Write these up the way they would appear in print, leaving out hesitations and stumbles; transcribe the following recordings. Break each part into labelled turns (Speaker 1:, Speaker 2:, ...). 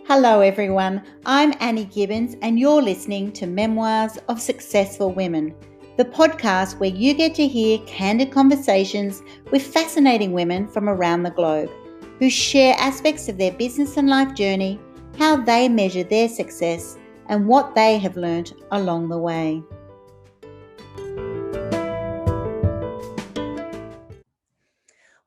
Speaker 1: Hello everyone, I'm Annie Gibbins and you're listening to Memoirs of Successful Women, the podcast where you get to hear candid conversations with fascinating women from around the globe who share aspects of their business and life journey, how they measure their success and what they have learnt along the way.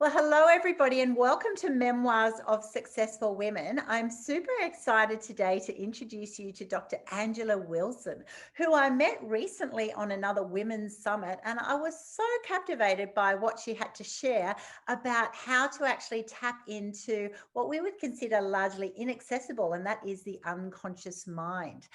Speaker 1: Well, hello everybody and welcome to Memoirs of Successful Women. I'm super excited today to introduce you to Dr. Angela Wilson, who I met recently on another women's summit, and I was so captivated by what she had to share about how to actually tap into what we would consider largely inaccessible, and that is the unconscious mind.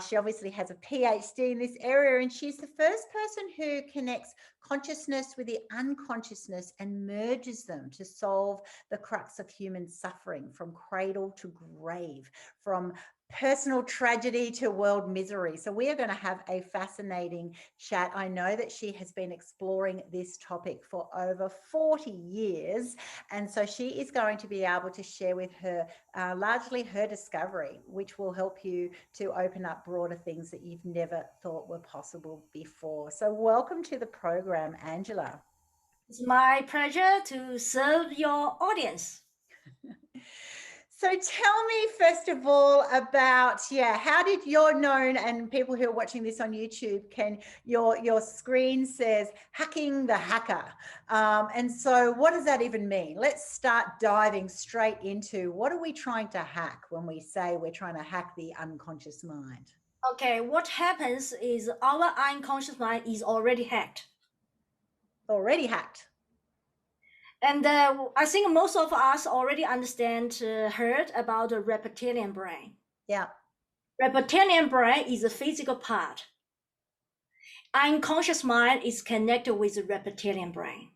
Speaker 1: She obviously has a PhD in this area, and she's the first person who connects consciousness with the unconsciousness and merges them to solve the crux of human suffering from cradle to grave, from personal tragedy to world misery. So we are going to have a fascinating chat. I know that she has been exploring this topic for over 40 years. And so she is going to be able to share with her largely her discovery, which will help you to open up broader things that you've never thought were possible before. So welcome to the program, Angela.
Speaker 2: It's my pleasure to serve your audience.
Speaker 1: So tell me, first of all, about, how did you're known, and people who are watching this on YouTube your screen says hacking the hacker. And so what does that even mean? Let's start diving straight into what are we trying to hack when we say we're trying to hack the unconscious mind?
Speaker 2: Okay, what happens is our unconscious mind is already hacked.
Speaker 1: Already hacked.
Speaker 2: And I think most of us already heard about the reptilian brain.
Speaker 1: Yeah.
Speaker 2: Reptilian brain is a physical part. Unconscious mind is connected with the reptilian brain.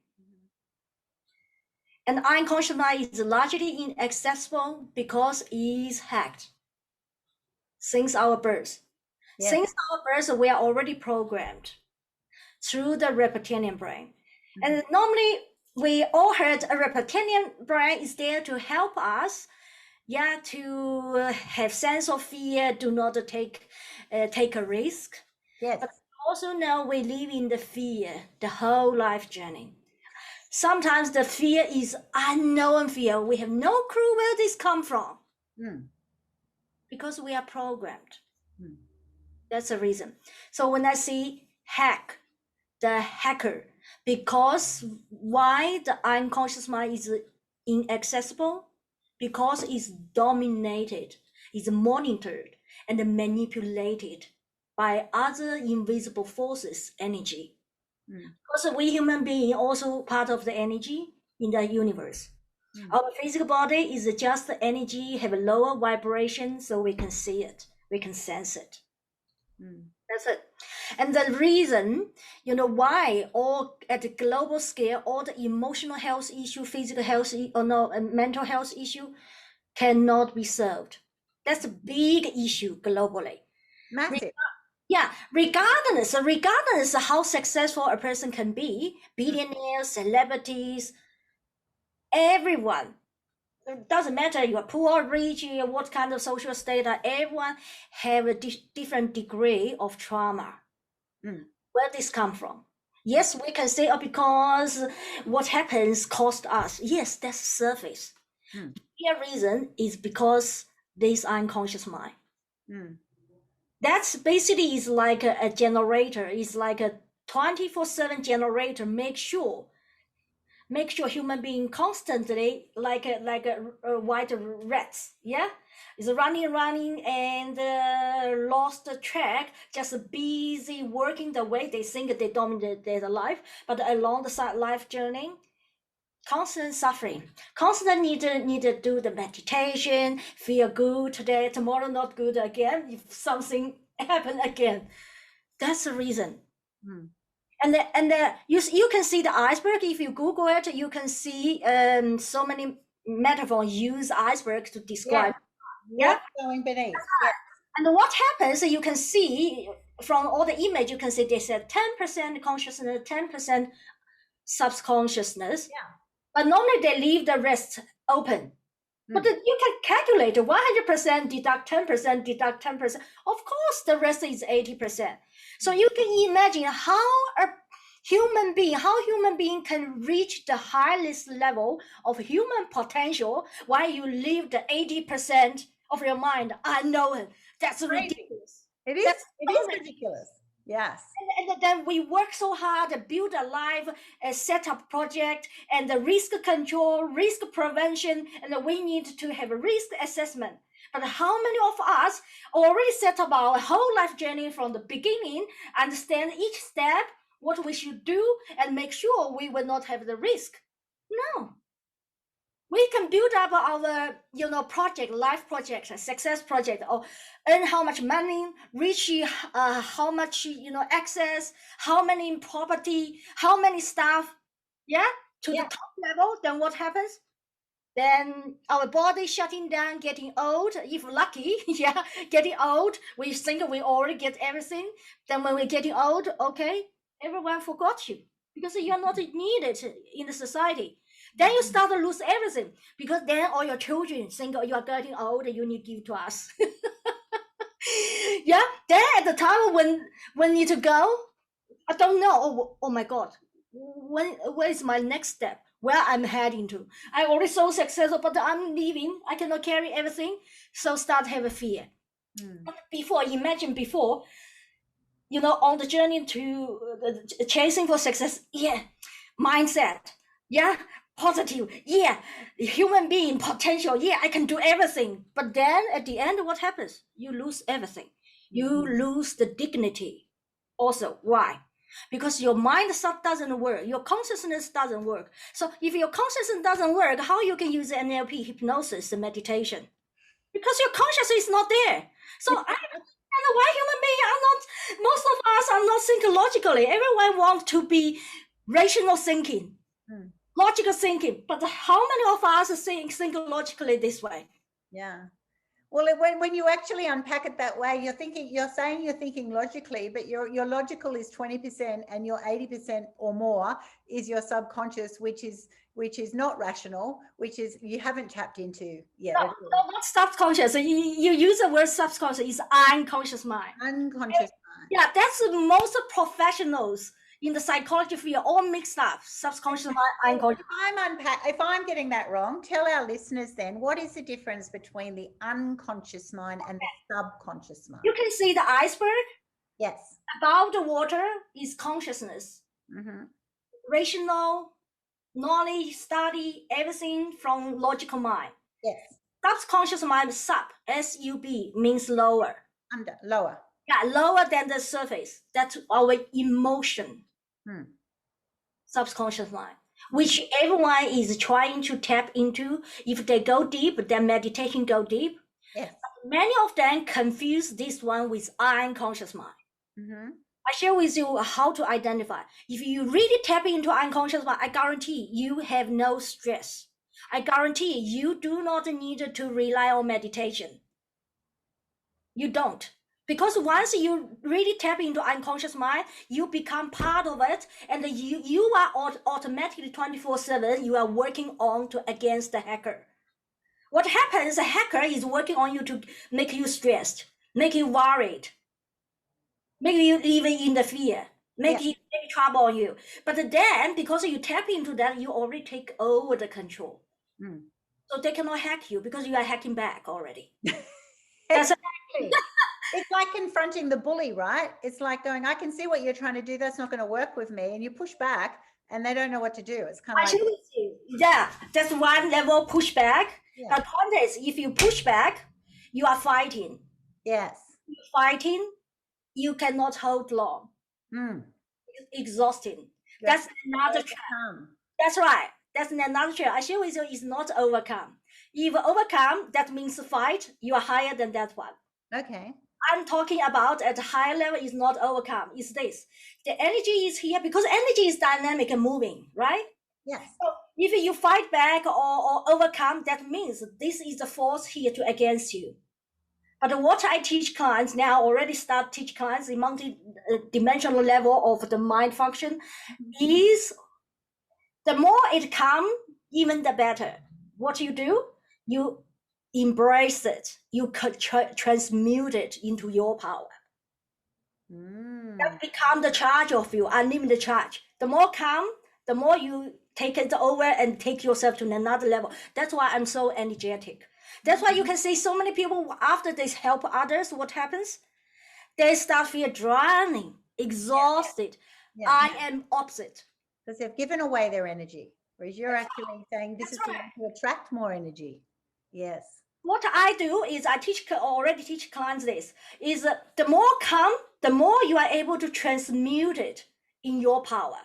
Speaker 2: And unconscious mind is largely inaccessible because it is hacked since our birth. Yes. Since our birth, we are already programmed through the reptilian brain. Mm-hmm. And normally, we all heard a reptilian brain is there to help us, to have sense of fear, do not take a risk.
Speaker 1: Yes.
Speaker 2: But also know we live in the fear the whole life journey. Sometimes the fear is unknown fear. We have no clue where this come from. Because we are programmed. That's the reason. So when I see hack, the hacker, because why the unconscious mind is inaccessible? Because it's dominated, it's monitored and manipulated by other invisible forces, energy. Because we human beings also part of the energy in the universe. Our physical body is just energy, have a lower vibration, so we can see it, we can sense it. That's it. And the reason, why all at the global scale, all the emotional health issue, physical health and mental health issue cannot be solved. That's a big issue globally.
Speaker 1: Massive.
Speaker 2: Regardless of how successful a person can be, billionaires, celebrities, everyone, it doesn't matter you are poor or rich, what kind of social status, everyone have a different degree of trauma. Where this come from? Yes, we can say, because what happens cost us. Yes, that's surface. The reason is because this unconscious mind. That's basically is like a generator. It's like a 24/7 generator. Make sure human being constantly like a white rats, is running and lost track, just busy working the way they think they dominate their life, but along the life journey, constant suffering, constant need to do the meditation, feel good today, tomorrow not good again, if something happen again. That's the reason. And you can see the iceberg. If you Google it, you can see so many metaphors use iceberg to describe.
Speaker 1: What's going beneath.
Speaker 2: And what happens, you can see from all the image, you can see they said 10% consciousness, 10% subconsciousness. But normally they leave the rest open. But you can calculate 100%, deduct 10%, deduct 10%. Of course, the rest is 80%. So you can imagine how human being can reach the highest level of human potential while you leave the 80% of your mind unknown. That's ridiculous.
Speaker 1: It is ridiculous. Yes.
Speaker 2: And then we work so hard to build a life, a setup project, and the risk control, risk prevention, and we need to have a risk assessment. But how many of us already set up our whole life journey from the beginning, understand each step, what we should do, and make sure we will not have the risk? No. We can build up our, project, life project, success project, or earn how much money, reach how much, access, how many property, how many staff, to the top level. Then what happens? Then our body shutting down, getting old, if lucky, getting old. We think we already get everything. Then when we're getting old, okay, everyone forgot you because you're not needed in the society. Then you start to lose everything because then all your children think you are getting old, you need to give to us. Then at the time when need to go, I don't know. Oh my God, where is my next step? Where I'm heading to? I already so successful, but I'm leaving. I cannot carry everything, so start have a fear. Imagine before, on the journey to chasing for success, mindset, positive, human being potential, I can do everything. But then at the end, what happens? You lose everything. You lose the dignity. Also, why? Because your mindset doesn't work, your consciousness doesn't work. So if your consciousness doesn't work, how you can use NLP, hypnosis, and meditation? Because your consciousness is not there. So I don't know why human beings are not, most of us are not thinking logically. Everyone wants to be rational thinking, logical thinking. But how many of us think logically this way?
Speaker 1: Yeah. Well, when you actually unpack it that way, you're saying you're thinking logically, but your logical is 20% and your 80% or more is your subconscious, which is not rational, which is you haven't tapped into yet.
Speaker 2: No, not subconscious. You use the word subconscious, it's unconscious mind.
Speaker 1: Unconscious mind.
Speaker 2: Yeah, that's most professionals in the psychology field all mixed up. Subconscious mind, unconscious.
Speaker 1: If I'm getting that wrong, tell our listeners then, what is the difference between the unconscious mind and the subconscious mind?
Speaker 2: You can see the iceberg.
Speaker 1: Yes.
Speaker 2: Above the water is consciousness. Rational, knowledge, study, everything from logical mind.
Speaker 1: Yes.
Speaker 2: Subconscious mind, S-U-B, means lower.
Speaker 1: Lower.
Speaker 2: Yeah, lower than the surface. That's our emotion. Subconscious mind, which everyone is trying to tap into. If they go deep, then meditation go deep.
Speaker 1: Yes.
Speaker 2: Many of them confuse this one with unconscious mind. I share with you how to identify. If you really tap into unconscious mind, I guarantee you have no stress. I guarantee you do not need to rely on meditation. You don't. Because once you really tap into unconscious mind, you become part of it, and you are automatically 24/7. You are working on against the hacker. What happens? The hacker is working on you to make you stressed, make you worried, make you living in the fear, make trouble on you. But then, because you tap into that, you already take over the control. So they cannot hack you because you are hacking back already.
Speaker 1: Exactly. It's like confronting the bully, right? It's like going, I can see what you're trying to do. That's not going to work with me. And you push back and they don't know what to do. It's kind of like...
Speaker 2: that's one level pushback. The point is, if you push back, you are fighting.
Speaker 1: Yes.
Speaker 2: You're fighting, you cannot hold long. It's exhausting. That's another trap. That's right. That's another trap. I share with you is not overcome. If overcome, that means fight. You are higher than that one.
Speaker 1: Okay.
Speaker 2: I'm talking about at a higher level is not overcome. It's this. The energy is here because energy is dynamic and moving, right?
Speaker 1: Yes.
Speaker 2: So if you fight back or overcome, that means this is the force here to against you. But what I teach clients now, already start teach clients the multi-dimensional level of the mind function is the more it comes, even the better. What you do, you embrace it, you could transmute it into your power. That become the charge of you, unlimited charge. The more calm, the more you take it over and take yourself to another level. That's why I'm so energetic. That's why you can see so many people, after they help others, what happens? They start feel drowning, exhausted.
Speaker 1: Yeah.
Speaker 2: I am opposite.
Speaker 1: Because they've given away their energy, whereas you're actually saying this is
Speaker 2: That's right.
Speaker 1: to attract more energy. Yes.
Speaker 2: What I do is I already teach clients this, is the more calm, the more you are able to transmute it in your power.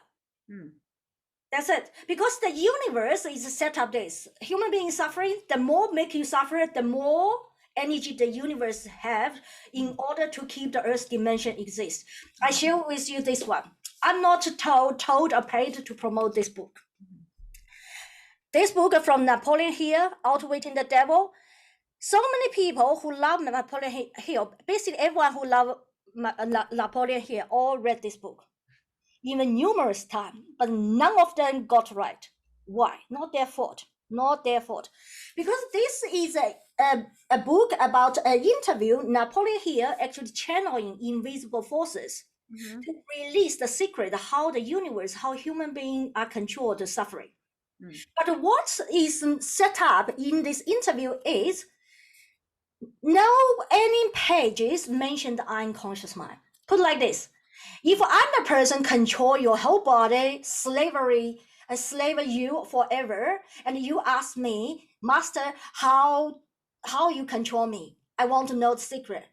Speaker 2: That's it. Because the universe is set up this. Human beings suffering, the more make you suffer, the more energy the universe have in order to keep the earth dimension exist. I share with you this one. I'm not told or paid to promote this book. This book from Napoleon Hill, Outwitting the Devil. So many people who love Napoleon Hill, basically everyone who love Napoleon Hill all read this book, even numerous times, but none of them got right. Why? Not their fault. Not their fault. Because this is a book about an interview Napoleon Hill actually channeling invisible forces to release the secret of how the universe, how human beings are controlled the suffering. But what is set up in this interview is no any pages mentioned the unconscious mind. Put like this. If I'm the person control your whole body, slavery, I slave you forever, and you ask me, Master, how you control me? I want to know the secret.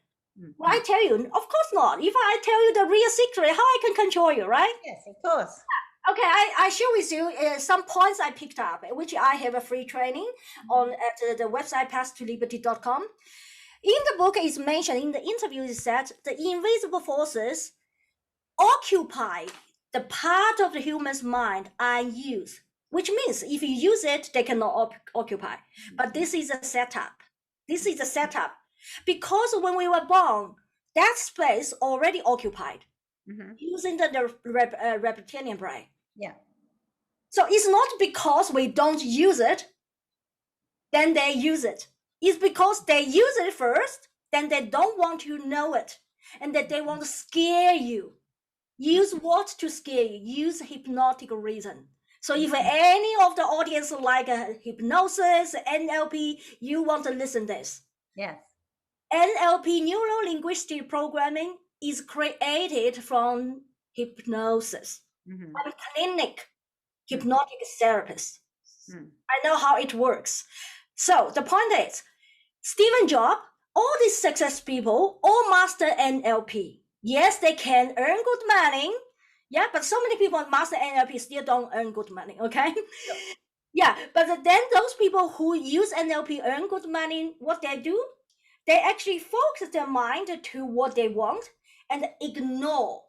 Speaker 2: Well, I tell you, of course not. If I tell you the real secret, how I can control you, right?
Speaker 1: Yes, of course.
Speaker 2: Okay, I share with you some points I picked up, which I have a free training on at the website path2liberty.com. In the book, is mentioned in the interview is that the invisible forces occupy the part of the human's mind unused, which means if you use it, they cannot occupy. But this is a setup. This is a setup because when we were born, that space already occupied using the reptilian brain.
Speaker 1: Yeah.
Speaker 2: So it's not because we don't use it, then they use it. It's because they use it first, then they don't want you to know it, and that they want to scare you. Use what to scare you? Use hypnotic reason. So if any of the audience like hypnosis, NLP, you want to listen this.
Speaker 1: Yes.
Speaker 2: NLP, neuro-linguistic programming, is created from hypnosis. I'm a clinic hypnotic therapist. I know how it works. So the point is, Stephen Jobs, all these success people, all master NLP. Yes, they can earn good money. Yeah, but so many people master NLP still don't earn good money, okay? Yeah, but then those people who use NLP earn good money, what they do, they actually focus their mind to what they want and ignore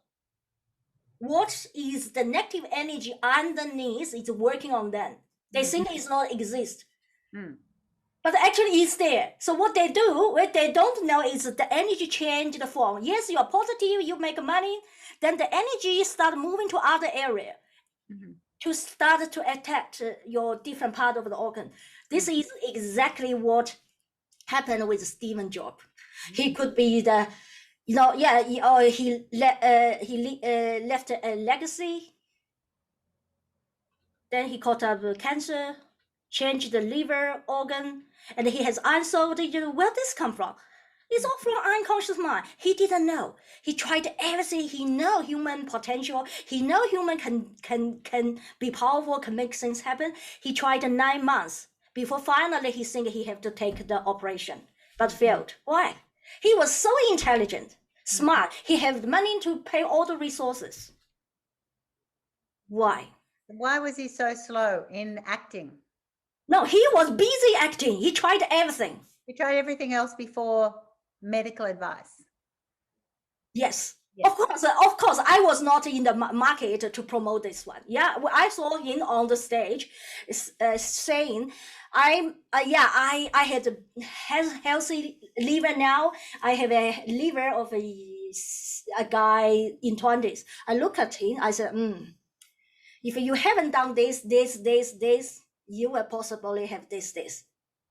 Speaker 2: what is the negative energy underneath is working on them. They think it's not exist. But actually it's there. So what they do, what they don't know is the energy change the form. Yes, you are positive, you make money, then the energy start moving to other area to start to attack your different part of the organ. This is exactly what happened with Stephen Jobs. He could be the, he left a legacy. Then he caught up cancer, changed the liver organ, and he has unsolved, where this come from? It's all from unconscious mind. He didn't know. He tried everything. He know human potential. He know human can be powerful, can make things happen. He tried 9 months before finally he think he have to take the operation, but failed. Why? He was so intelligent, smart. He had money to pay all the resources. Why?
Speaker 1: Why was he so slow in acting?
Speaker 2: No, he was busy acting. He tried everything.
Speaker 1: He tried everything else before medical advice.
Speaker 2: Yes. Of course, I was not in the market to promote this one. Yeah, I saw him on the stage saying, I had a healthy liver now. I have a liver of a guy in 20s. I look at him, I said, if you haven't done this, you will possibly have this.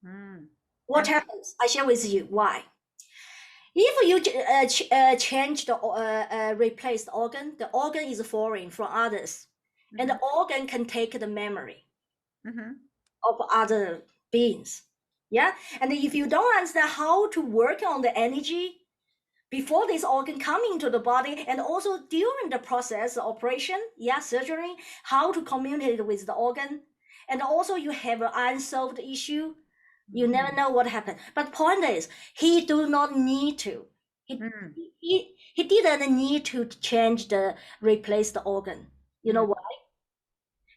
Speaker 1: Mm.
Speaker 2: What happens? I share with you why. If you change the replace the organ is foreign from others, and the organ can take the memory of other beings. Yeah, and if you don't understand how to work on the energy before this organ come into the body, and also during the process operation, surgery, how to communicate with the organ, and also you have an unsolved issue, you never know what happened. But point is, he do not need to. He didn't need to change replace the organ. You know why?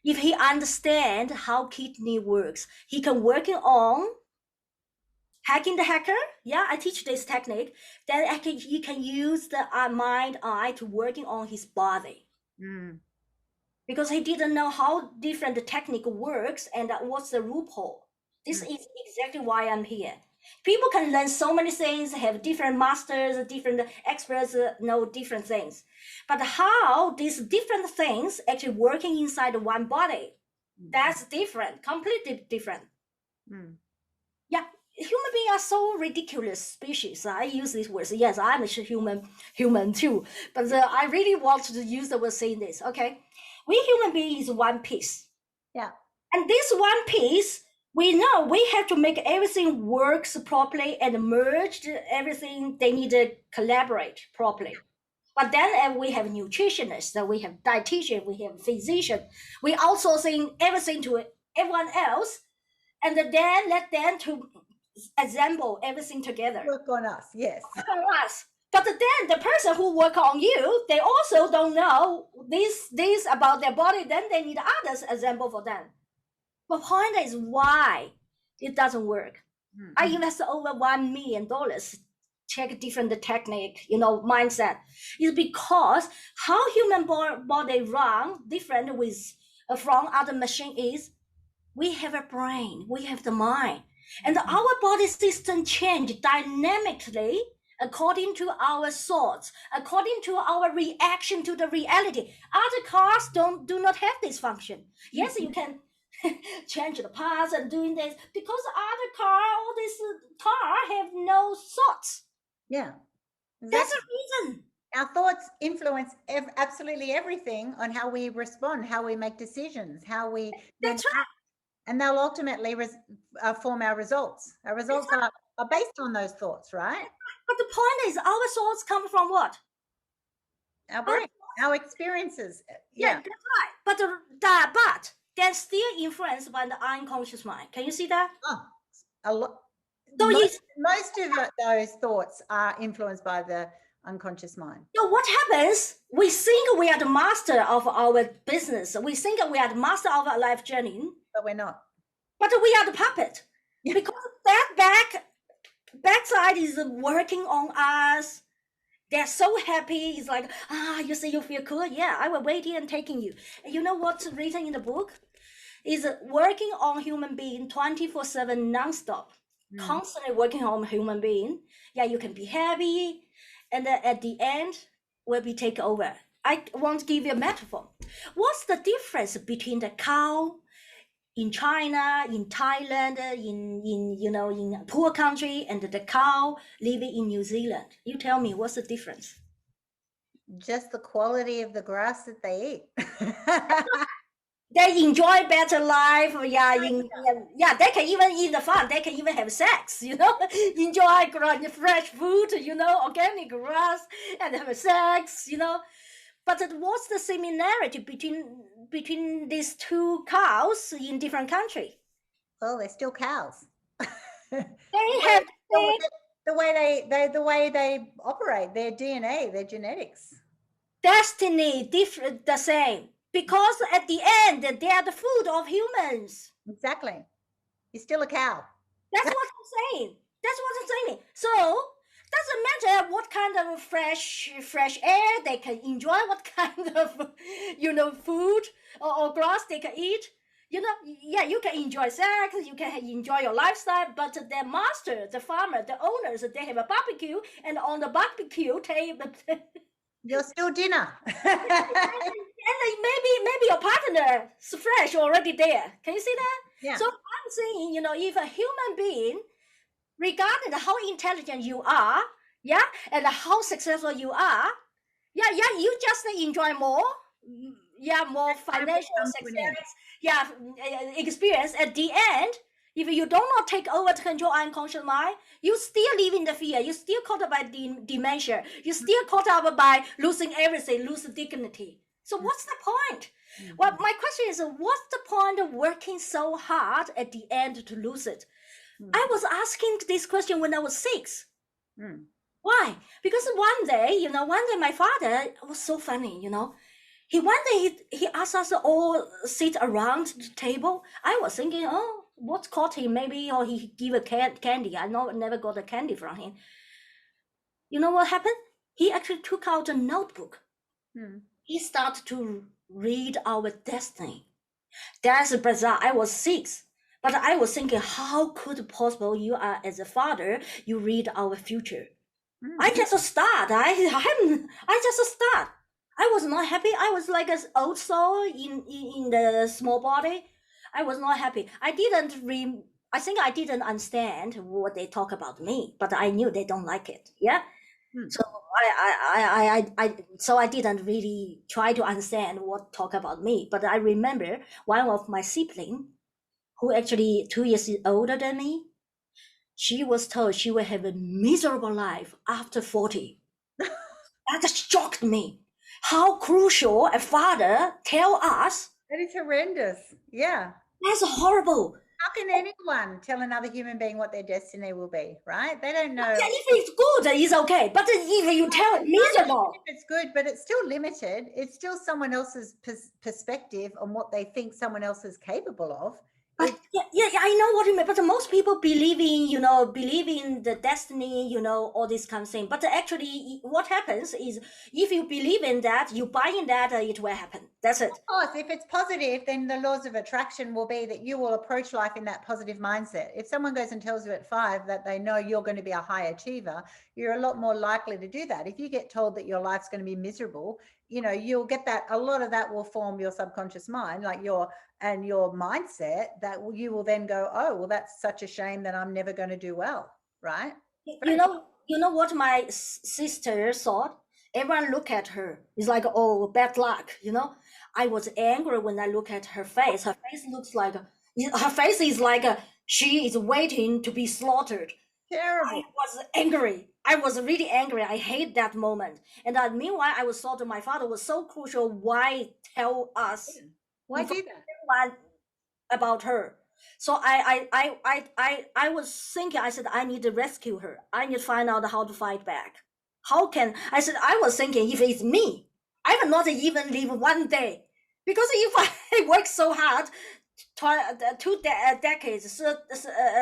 Speaker 2: If he understand how kidney works, he can working on hacking the hacker. Yeah, I teach this technique. Then he can use the mind eye to working on his body. Because he didn't know how different the technique works and what's the loophole. This is exactly why I'm here. People can learn so many things, have different masters, different experts, know different things. But how these different things actually working inside one body, that's different, completely different. Yeah, human beings are so ridiculous species. I use these words. Yes, I'm a human too. But I really want to use the word saying this, okay? We human beings is one piece.
Speaker 1: Yeah.
Speaker 2: And this one piece, we know we have to make everything works properly and merge everything. They need to collaborate properly. But then we have nutritionists, we have dietitian, we have physician. We outsourcing everything to everyone else, and then let them to assemble everything together.
Speaker 1: Work on us, yes.
Speaker 2: Work on us. But then the person who work on you, they also don't know this about their body. Then they need others assemble for them. But point is why it doesn't work. I invest over $1 million, check different technique, mindset. Is because how human body run different with from other machine is we have a brain, we have the mind, and our body system change dynamically according to our thoughts, according to our reaction to the reality. Other cars do not have this function. Yes, you can change the parts and doing this because other car, all this car have no thoughts.
Speaker 1: Yeah,
Speaker 2: exactly. That's the reason.
Speaker 1: Our thoughts influence absolutely everything on how we respond, how we make decisions, how we
Speaker 2: That's right.
Speaker 1: And they'll ultimately form our results. Our results are based on those thoughts, right?
Speaker 2: But the point is, our thoughts come from what?
Speaker 1: Our brain, our experiences.
Speaker 2: Yeah, that's right. But they're still influenced by the unconscious mind. Can you see that?
Speaker 1: A lot.
Speaker 2: So
Speaker 1: most of those thoughts are influenced by the unconscious mind.
Speaker 2: So what happens? We think we are the master of our business. We think we are the master of our life journey.
Speaker 1: But we're not.
Speaker 2: But we are the puppet. Because that backside is working on us. They're so happy. It's like, you say you feel good? Yeah, I will wait here and taking you. And you know what's written in the book? Is working on human being 24/7 non-stop. Constantly working on human being. Yeah, you can be happy. And then at the end, will be take over. I want to give you a metaphor. What's the difference between the cow in China, in Thailand, in a poor country, and the cow living in New Zealand? You tell me, what's the difference?
Speaker 1: Just the quality of the grass that they eat.
Speaker 2: They enjoy better life. They can even eat the fun. They can even have sex, enjoy fresh food, organic grass, and have sex, But what's the similarity between these two cows in different countries?
Speaker 1: Well, they're still cows.
Speaker 2: They have
Speaker 1: the way they operate, their DNA, their genetics.
Speaker 2: Destiny different, the same. Because at the end, they are the food of humans.
Speaker 1: Exactly. You're still a cow.
Speaker 2: That's what I'm saying. So doesn't matter what kind of fresh air they can enjoy, what kind of food or grass they can eat. You can enjoy sex, you can enjoy your lifestyle, but their master, the farmer, the owners, they have a barbecue, and on the barbecue table.
Speaker 1: You're still dinner.
Speaker 2: And maybe your partner is fresh already there. Can you see that?
Speaker 1: Yeah.
Speaker 2: So I'm I'm saying, you know, if a human being, regardless of how intelligent you are, yeah, and how successful you are, yeah, you just enjoy more, yeah, more financial success, yeah, experience. At the end, if you do not take over to control unconscious mind, you still live in the fear. You still caught up by dementia. You still caught up by losing everything, losing dignity. So what's the point? Well, my question is, what's the point of working so hard at the end to lose it? I was asking this question when I was 6. Why? Because one day my father was so funny, one day he asked us to all sit around the table. I was thinking, oh, what's caught him? Maybe, or he give a candy. I never got a candy from him. You know what happened? He actually took out a notebook. He started to read our destiny. That's bizarre. I was 6. But I was thinking, how could possible you are as a father, you read our future? I just start. I just start. I was not happy. I was like an old soul in the small body. I was not happy. I think I didn't understand what they talk about me, but I knew they don't like it. Yeah. So so I didn't really try to understand what talk about me. But I remember one of my siblings, who actually 2 years older than me, she was told she will have a miserable life after 40. That shocked me. How crucial a father tell us.
Speaker 1: That is horrendous. Yeah.
Speaker 2: That's horrible.
Speaker 1: How can anyone tell another human being what their destiny will be, right? They don't know.
Speaker 2: Yeah, if it's good, it's okay. But if you tell it miserable.
Speaker 1: If it's good, but it's still limited. It's still someone else's perspective on what they think someone else is capable of.
Speaker 2: But yeah, I know what you mean. But most people believe in the destiny, all this kind of thing. But actually, what happens is, if you believe in that, you buy in that, it will happen. That's it.
Speaker 1: Of course, if it's positive, then the laws of attraction will be that you will approach life in that positive mindset. If someone goes and tells you at 5 that they know you're going to be a high achiever, you're a lot more likely to do that. If you get told that your life's going to be miserable, you'll get that. A lot of that will form your subconscious mind, like your mindset, that you will then go, oh, well, that's such a shame that I'm never going to do well, right?
Speaker 2: You know what my sister thought? Everyone look at her. It's like, oh, bad luck, I was angry when I look at her face. Her face is like she is waiting to be slaughtered.
Speaker 1: Terrible.
Speaker 2: I was angry. I was really angry. I hate that moment. And meanwhile, I was thought my father was so crucial. Why tell us?
Speaker 1: Why do that?
Speaker 2: About her. So I was thinking, I said, I need to rescue her. I need to find out how to fight back. I was thinking, if it's me, I will not even live one day. Because if I work so hard, 2 decades,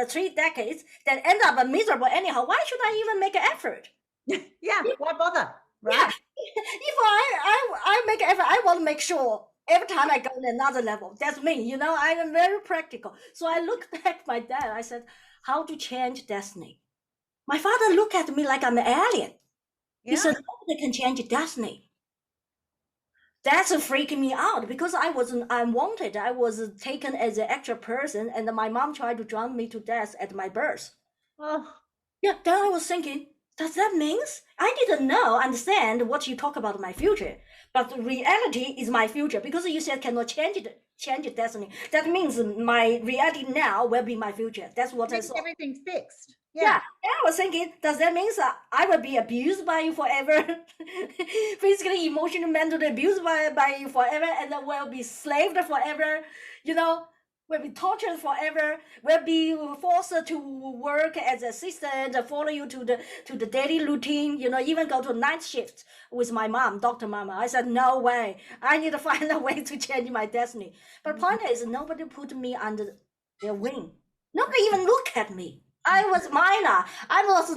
Speaker 2: 3 decades, then end up miserable anyhow, why should I even make an effort?
Speaker 1: Yeah, why bother? Right?
Speaker 2: Yeah. If I make an effort, I want to make sure every time I go to another level. That's me, I am very practical. So I looked at my dad. I said, how to change destiny? My father looked at me like I'm an alien. Yeah. He said, nobody can change destiny. That's freaking me out, because I was unwanted. I was taken as an extra person, and my mom tried to drown me to death at my birth.
Speaker 1: Oh.
Speaker 2: Yeah, then I was thinking, does that mean I didn't understand what you talk about my future? But the reality is my future, because you said cannot change destiny. That means my reality now will be my future. That's what I saw.
Speaker 1: Everything's fixed.
Speaker 2: Yeah. I was thinking, does that mean I will be abused by you forever? Physically, emotionally, mentally abused by you forever, and then will be slaved forever, will be tortured forever, will be forced to work as an assistant, follow you to the daily routine, even go to night shift with my mom, Dr. Mama. I said, no way. I need to find a way to change my destiny. But point is, nobody put me under their wing. Nobody even look at me. I was minor. I was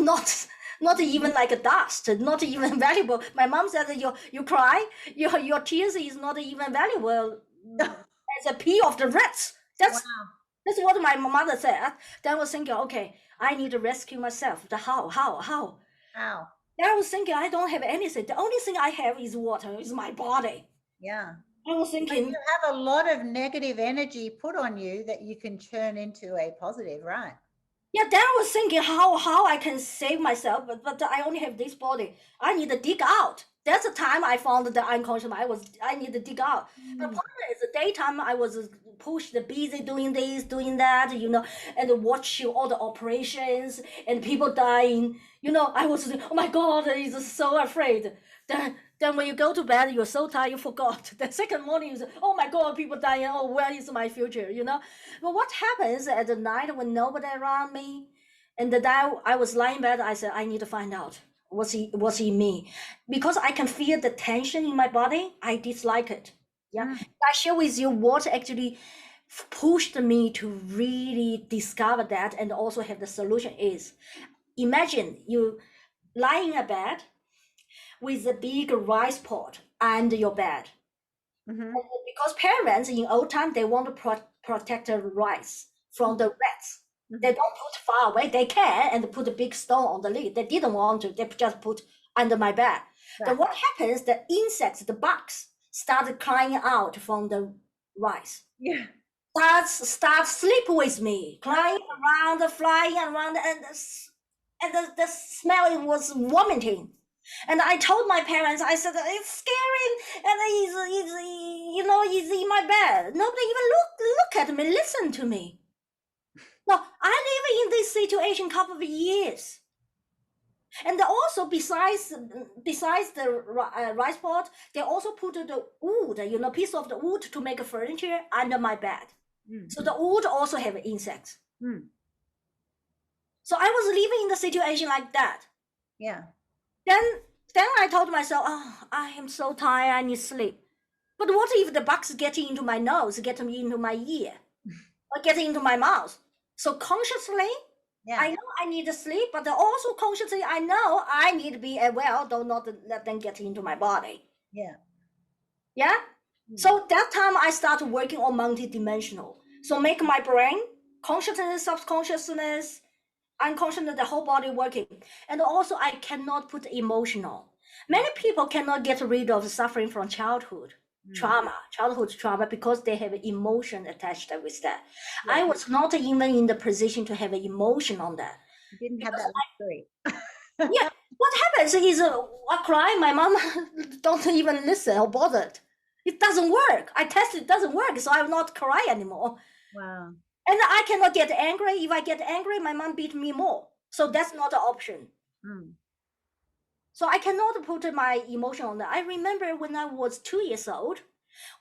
Speaker 2: not even like a dust, not even valuable. My mom said that you cry, your tears is not even valuable as a pea of the rats. That's what my mother said. Then I was thinking, okay, I need to rescue myself. How? Then I was thinking, I don't have anything. The only thing I have is water, is my body.
Speaker 1: Yeah.
Speaker 2: I was thinking,
Speaker 1: you have a lot of negative energy put on you that you can turn into a positive, right?
Speaker 2: yeah, then I was thinking how I can save myself, but I only have this body. I need to dig out. That's the time I found the unconscious. I need to dig out. The
Speaker 1: Mm.
Speaker 2: problem is the daytime I was pushed, busy doing this, doing that, and watching all the operations and people dying. I was, oh my God, I was so afraid. Then when you go to bed, you're so tired, you forgot. The second morning, you say, oh my God, people dying. Oh, where is my future? But what happens at the night when nobody around me, and the day I was lying in bed, I said, I need to find out what's he me, because I can feel the tension in my body. I dislike it. Yeah, I share with you what actually pushed me to really discover that and also have the solution is, imagine you lying in a bed with a big rice pot under your bed.
Speaker 1: Mm-hmm.
Speaker 2: Because parents in old time, they want to protect the rice from the rats. They don't put far away. They can and put a big stone on the lid. They didn't want to. They just put under my bed.
Speaker 1: Right.
Speaker 2: Then what happens? The insects, the bugs, started crying out from the rice.
Speaker 1: Yeah.
Speaker 2: Start sleep with me, crying around, flying around, and the smell was vomiting. And I told my parents, I said, it's scary, and he's in my bed. Nobody even look at me, listen to me. No, I live in this situation couple of years. And also, besides the rice pot, they also put the wood, piece of the wood to make a furniture under my bed. So the wood also have insects. So I was living in the situation like that.
Speaker 1: Yeah.
Speaker 2: Then I told myself, oh, I am so tired, I need sleep. But what if the bugs get into my nose, get into my ear, or get into my mouth? So consciously, I know I need to sleep, but also consciously, I know I need to be aware, don't not let them get into my body. Yeah. So that time I started working on multidimensional. So make my brain, consciousness, subconsciousness, unconsciousness, the whole body working. And also I cannot put emotional. Many people cannot get rid of suffering from childhood trauma because they have emotion attached with that. I was not even in the position to have an emotion on that.
Speaker 1: You didn't have that luxury.
Speaker 2: Yeah, what happens is I cry, my mom don't even listen or bothered. It doesn't work. I tested, it doesn't work, so I will not cry anymore.
Speaker 1: Wow.
Speaker 2: And I cannot get angry. If I get angry, my mom beat me more. So that's not an option. So I cannot put my emotion on that. I remember when I was 2 years old,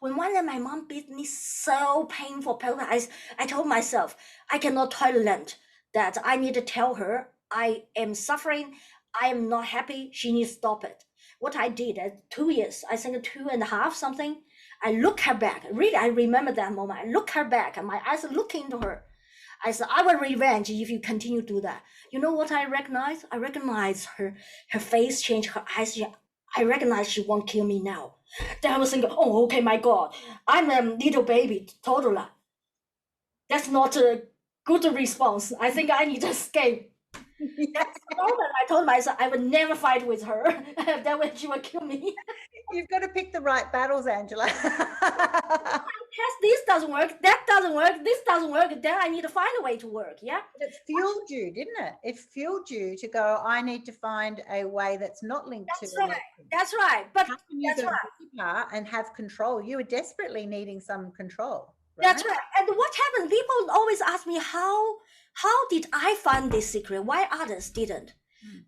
Speaker 2: when one day my mom beat me so painful. I told myself, I cannot tolerate that. I need to tell her I am suffering. I am not happy. She needs to stop it. What I did at 2 years, I think 2.5 something, I look her back. Really, I remember that moment. I look her back and my eyes look into her. I said, I will revenge if you continue to do that. You know what I recognize? I recognize her face change, her eyes. I recognize she won't kill me now. Then I was thinking, oh, okay, my God, I'm a little baby, toddler. That's not a good response. I think I need to escape. That's the moment I told myself I would never fight with her. That way she would kill me.
Speaker 1: You've got to pick the right battles, Angela.
Speaker 2: This doesn't work, that doesn't work, this doesn't work, then I need to find a way to work. Yeah.
Speaker 1: It fueled you, didn't it? It fueled you to go, I need to find a way that's not linked
Speaker 2: that's
Speaker 1: to
Speaker 2: right. That's right. But
Speaker 1: how can you go deeper and have control? You were desperately needing some control. Right?
Speaker 2: That's right. And what happened? People always ask me, how did I find this secret? Why others didn't?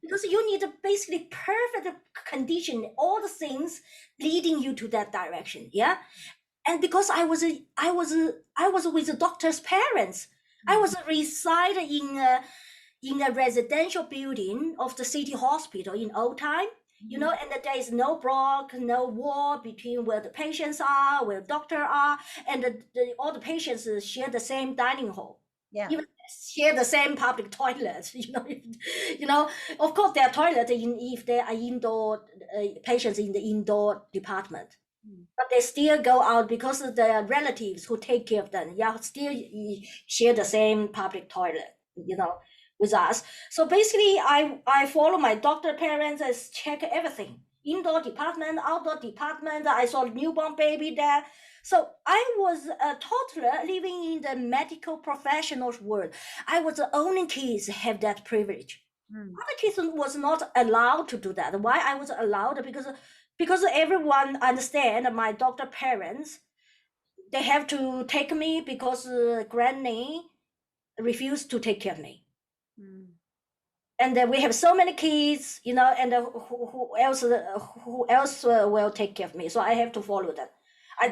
Speaker 2: Because you need a basically perfect condition, all the things leading you to that direction. Yeah. And because I was with the doctor's parents, I was residing in a residential building of the city hospital in old time, and there is no block, no wall between where the patients are, where the doctor are, and all the patients share the same dining hall. Yeah. Even share the same public toilet. Of course, there are toilets if there are indoor patients in the indoor department. But they still go out because of the relatives who take care of them. Yeah, still share the same public toilet, with us. So basically, I follow my doctor parents and check everything. indoor department, outdoor department. I saw a newborn baby there. So I was a toddler living in the medical professionals world. I was the only kids have that privilege. Other kids was not allowed to do that. Why I was allowed? Because everyone understand my doctor parents, they have to take me because granny refused to take care of me. And then we have so many kids, you know, and who else will take care of me? So I have to follow that.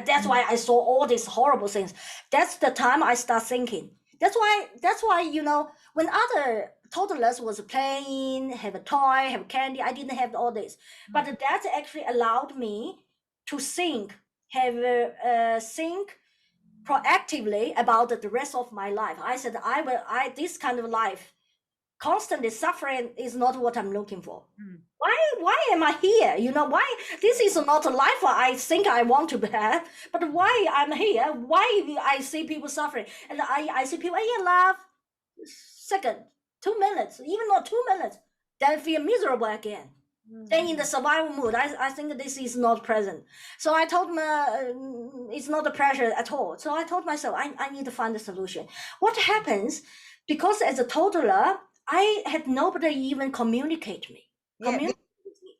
Speaker 2: That's why I saw all these horrible things. That's the time I start thinking. That's why, you know, when other toddlers was playing, have a toy, have candy, I didn't have all this. But that actually allowed me to think proactively about the rest of my life. I said, this kind of life, constantly suffering, is not what I'm looking for. Why am I here? You know, why this is not a life I think I want to have, but why I'm here? Why I see people suffering, and I see people, hey, love, second, 2 minutes, even not 2 minutes, then feel miserable again. Then in the survival mood, I think this is not present. So I told it's not a pressure at all. So I told myself, I need to find a solution. What happens, because as a toddler, I had nobody even communicate me. Communicate with me.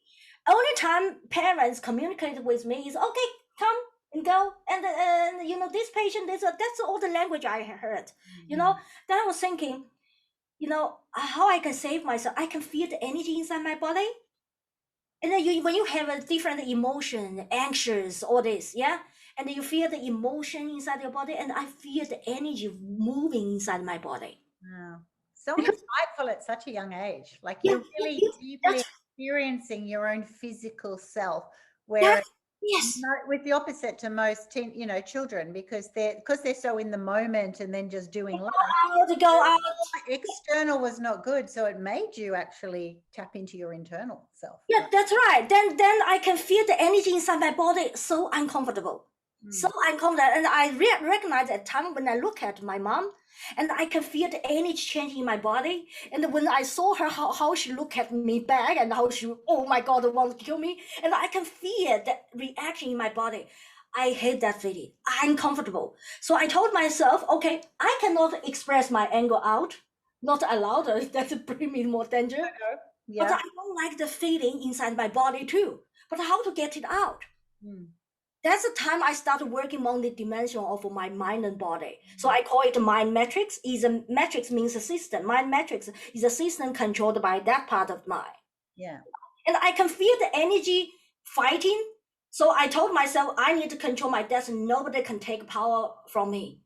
Speaker 2: Only time parents communicate with me is, okay, come and go, and you know, this patient, that's all the language I heard. You know, then I was thinking, you know, how I can save myself. I can feel the energy inside my body. And then when you have a different emotion, anxious, all this, yeah, and then you feel the emotion inside your body, and I feel the energy moving inside my body.
Speaker 1: Wow. So insightful at such a young age. Like you're really deeply experiencing your own physical self, where with the opposite to most children, because they're so in the moment and then just doing life.
Speaker 2: Go out.
Speaker 1: External was not good, so it made you actually tap into your internal self.
Speaker 2: Yeah, that's right. Then I can feel the energy inside my body, so uncomfortable. So uncomfortable. And I recognize at time when I look at my mom, and I can feel the energy changing in my body. And when I saw her, how she looked at me back, and how she, oh my God, want to kill me. And I can feel that reaction in my body. I hate that feeling. I'm uncomfortable. So I told myself, okay, I cannot express my anger out. Not allowed. That's bring me more danger. Yeah. But I don't like the feeling inside my body too. But how to get it out? That's the time I started working on the dimension of my mind and body. So I call it mind metrics. Metrics means a system. Mind metrics is a system controlled by that part of mind.
Speaker 1: Yeah.
Speaker 2: And I can feel the energy fighting. So I told myself, I need to control my destiny. Nobody can take power from me.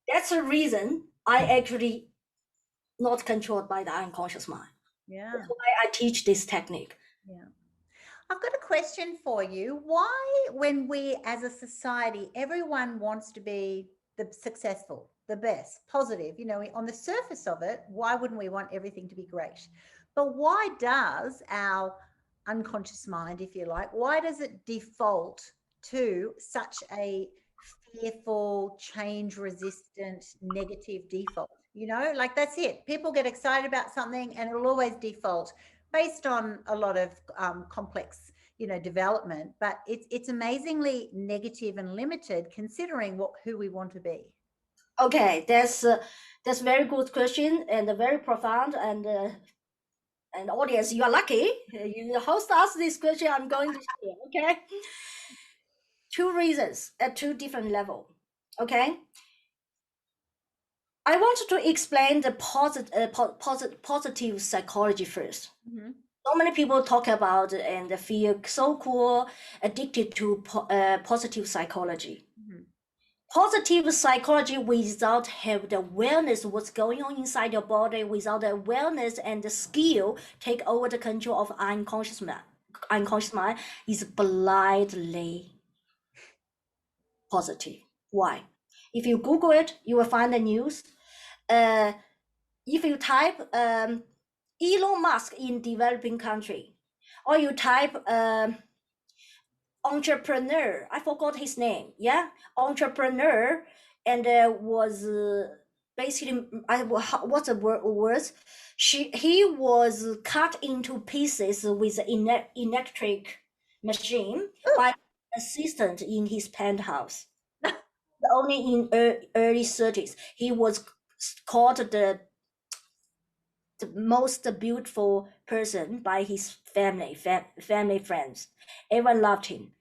Speaker 2: That's the reason I actually not controlled by the unconscious mind. Yeah. That's why I teach this technique.
Speaker 1: Yeah. I've got a question for you. Why, when we as a society, everyone wants to be the successful, the best, positive, you know, on the surface of it, why wouldn't we want everything to be great? But why does our unconscious mind, if you like, why does it default to such a fearful, change resistant, negative default? You know, like that's it. People get excited about something and it'll always default based on a lot of complex, you know, development, but it's amazingly negative and limited considering who we want to be.
Speaker 2: Okay, that's a very good question and very profound, and audience, you are lucky. The host asked this question. I'm going to share. Okay, 2 reasons at 2 different levels. Okay. I wanted to explain the positive psychology first. So many people talk about and feel so cool, addicted to positive psychology. Positive psychology without have the awareness of what's going on inside your body, without the awareness and the skill take over the control of unconscious mind is blindly positive. Why? If you Google it, you will find the news. If you type Elon Musk in developing country, or you type entrepreneur, I forgot his name, yeah, entrepreneur, and was basically, what's the words? He was cut into pieces with electric machine
Speaker 1: Ooh.
Speaker 2: by assistant in his penthouse. Only in early 30s, he was called the most beautiful person by his family friends. Everyone loved him.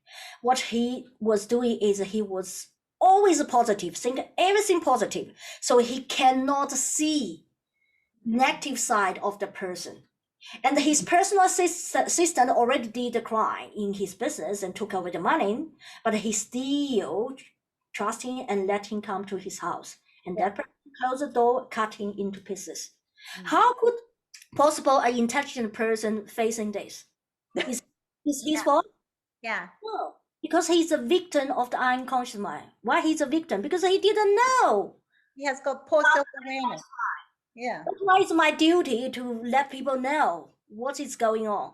Speaker 2: What he was doing is he was always positive, think everything positive. So he cannot see negative side of the person. And his personal assistant already did the crime in his business and took over the money, but he still trusting and let him come to his house. And that person closed the door, cut him into pieces. How could possible an intelligent person facing this? Is his fault?
Speaker 1: Yeah.
Speaker 2: No, because he's a victim of the unconscious mind. Why he's a victim? Because he didn't know.
Speaker 1: He has got poor self-awareness. Yeah.
Speaker 2: That's why it's my duty to let people know what is going on.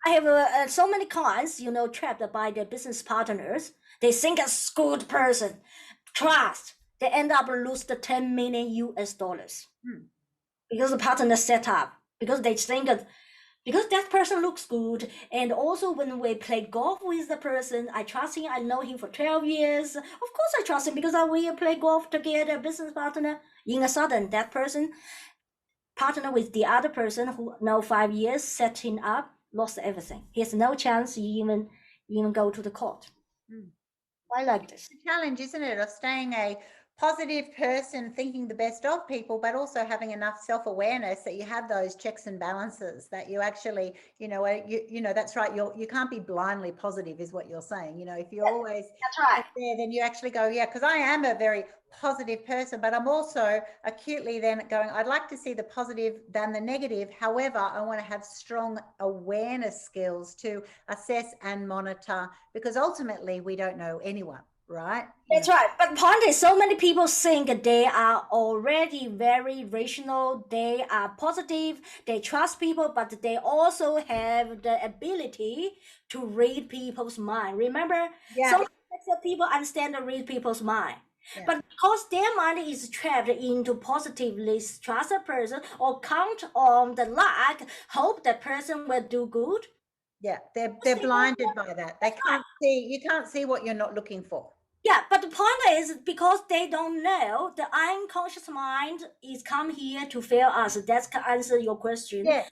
Speaker 2: I have so many clients, trapped by their business partners. They think a good person, trust. They end up lose the 10 million US dollars because the partner set up, because they think that because that person looks good. And also when we play golf with the person, I trust him. I know him for 12 years. Of course I trust him because we play golf together, business partner. In a sudden, that person partner with the other person who know 5 years, set him up, lost everything. He has no chance to even go to the court. I like this.
Speaker 1: It's a challenge, isn't it, of staying a positive person, thinking the best of people, but also having enough self-awareness that you have those checks and balances, that you actually, that's right. You can't be blindly positive is what you're saying. If you always
Speaker 2: That's right.
Speaker 1: there, then you actually go, yeah, because I am a very positive person, but I'm also acutely then going, I'd like to see the positive than the negative. However, I want to have strong awareness skills to assess and monitor, because ultimately we don't know anyone. Right?
Speaker 2: That's right. But point is, so many people think they are already very rational. They are positive. They trust people, but they also have the ability to read people's mind. Remember, some people understand and read people's mind. Yeah. But because their mind is trapped into positively trust a person or count on the luck, hope that person will do good.
Speaker 1: Yeah, they're blinded by that. They can't see. You can't see what you're not looking for.
Speaker 2: Yeah, but the point is, because they don't know, the unconscious mind is come here to fail us. That's to answer your question.
Speaker 1: Yes,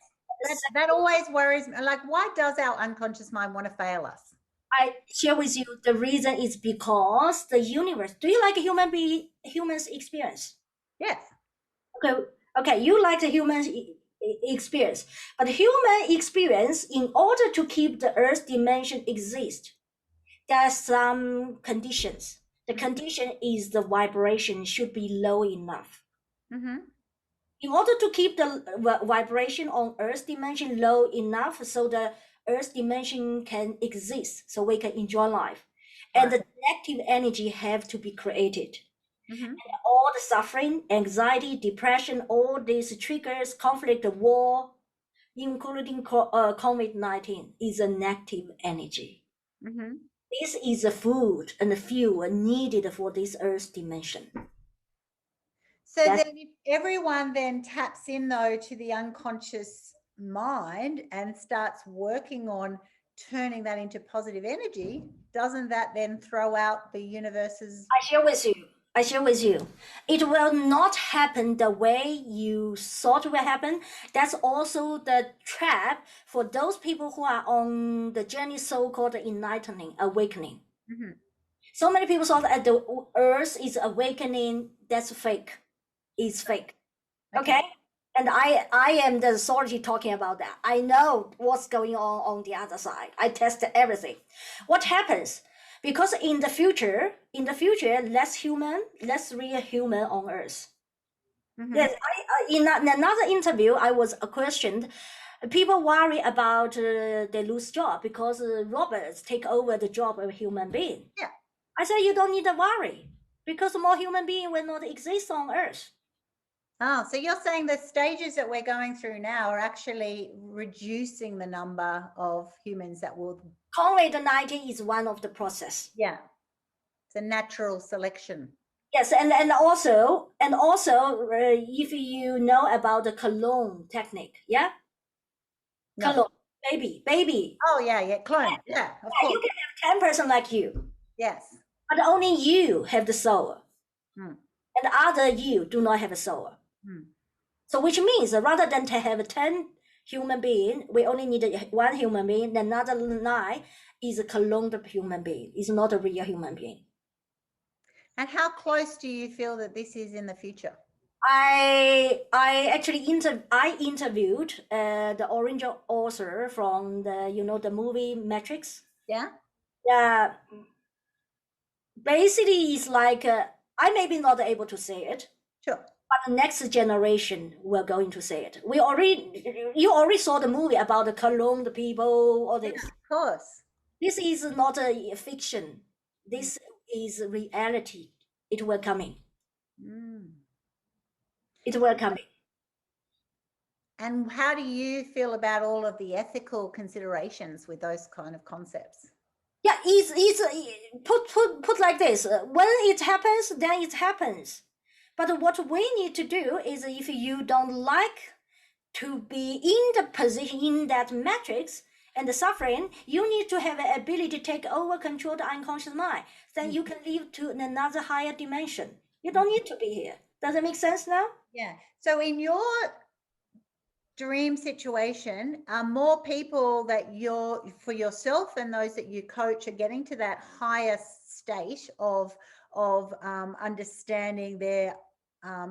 Speaker 1: that always worries me. Like, why does our unconscious mind want to fail us?
Speaker 2: I share with you the reason is because the universe. Do you like humans experience?
Speaker 1: Yes.
Speaker 2: Okay. You like the human experience, but human experience, in order to keep the Earth dimension exist, there are some conditions. The condition is the vibration should be low enough. In order to keep the vibration on Earth dimension low enough so the Earth dimension can exist, so we can enjoy life. And the negative energy have to be created. And all the suffering, anxiety, depression, all these triggers, conflict, war, including COVID-19, is a negative energy. This is the food and the fuel needed for this Earth dimension.
Speaker 1: So then if everyone then taps in, though, to the unconscious mind and starts working on turning that into positive energy, doesn't that then throw out the universe's...
Speaker 2: I share with you. It will not happen the way you thought it will happen. That's also the trap for those people who are on the journey so-called enlightening, awakening. So many people thought that the Earth is awakening. That's fake. It's fake. Okay? And I am the authority talking about that. I know what's going on the other side. I tested everything. What happens? Because in the future, less real human on Earth. Yes, in another interview, I was questioned. People worry about they lose job because robots take over the job of a human being.
Speaker 1: Yeah.
Speaker 2: I said you don't need to worry because more human being will not exist on Earth.
Speaker 1: Oh, so you're saying the stages that we're going through now are actually reducing the number of humans that will...
Speaker 2: COVID-19 is one of the process.
Speaker 1: Yeah. It's a natural selection.
Speaker 2: Yes, and also if you know about the Cologne technique, yeah? No. Cologne. baby.
Speaker 1: Oh, yeah, clone. Yeah, of
Speaker 2: Yeah,
Speaker 1: course.
Speaker 2: you can have 10 person like you,
Speaker 1: Yes.
Speaker 2: but only you have the soul,
Speaker 1: Mm.
Speaker 2: and the other you do not have a soul.
Speaker 1: Mm.
Speaker 2: So which means rather than to have 10 human being, we only need one human being. Another 9 is a cloned human being. It's not a real human being.
Speaker 1: And how close do you feel that this is in the future?
Speaker 2: I actually interviewed the original author from the movie Matrix.
Speaker 1: Yeah.
Speaker 2: Yeah, basically it's like I may be not able to say it,
Speaker 1: Sure.
Speaker 2: but the next generation will going to say it. You already saw the movie about the clone, the people, all this.
Speaker 1: Yeah, of course.
Speaker 2: This is not a fiction. This is reality. It will coming.
Speaker 1: Mm.
Speaker 2: It will coming.
Speaker 1: And how do you feel about all of the ethical considerations with those kind of concepts?
Speaker 2: Yeah, it's put like this. When it happens, then it happens. But what we need to do is, if you don't like to be in the position in that matrix and the suffering, you need to have an ability to take over control the unconscious mind. Then you can live to another higher dimension. You don't need to be here. Does it make sense now?
Speaker 1: Yeah. So in your dream situation, are more people that you're for yourself and those that you coach are getting to that higher state of understanding their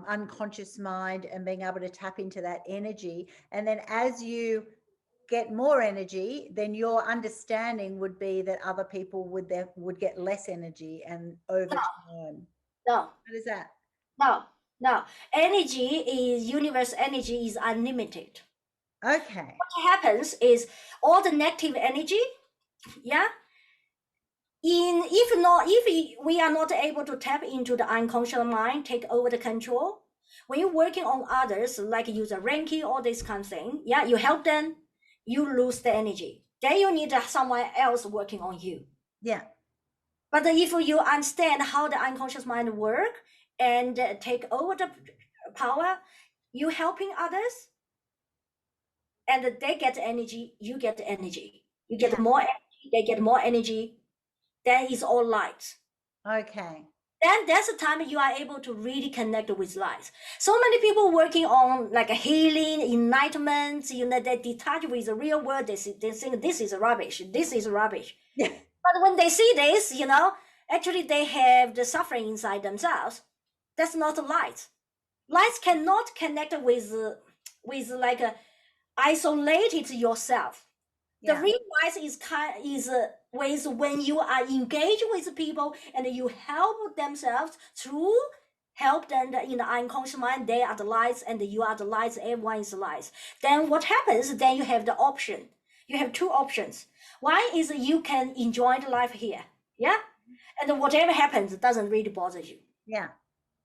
Speaker 1: unconscious mind and being able to tap into that energy, and then as you get more energy, then your understanding would be that other people would get less energy and over time.
Speaker 2: No,
Speaker 1: What is that?
Speaker 2: no, no. Energy is universe. Energy is unlimited.
Speaker 1: Okay.
Speaker 2: What happens is all the negative energy, yeah. If we are not able to tap into the unconscious mind, take over the control, when you're working on others, like use a Reiki, all this kind of thing, yeah, you help them, you lose the energy. Then you need someone else working on you.
Speaker 1: Yeah.
Speaker 2: But if you understand how the unconscious mind work and take over the power, you helping others, and they get energy, you get energy. You get more energy, they get more energy. Then it's all light.
Speaker 1: Okay.
Speaker 2: Then that's the time you are able to really connect with light. So many people working on like a healing, enlightenment, they detach with the real world. They think this is rubbish. This is rubbish.
Speaker 1: Yeah.
Speaker 2: But when they see this, actually they have the suffering inside themselves. That's not light. Light cannot connect with like a isolated yourself. The real light is with when you are engaged with people and you help themselves through help them in the unconscious mind. They are the lights and you are the lights. Everyone is the lights. Then what happens? Then you have the option. You have 2 options. One is you can enjoy the life here, yeah, and whatever happens doesn't really bother you,
Speaker 1: Yeah.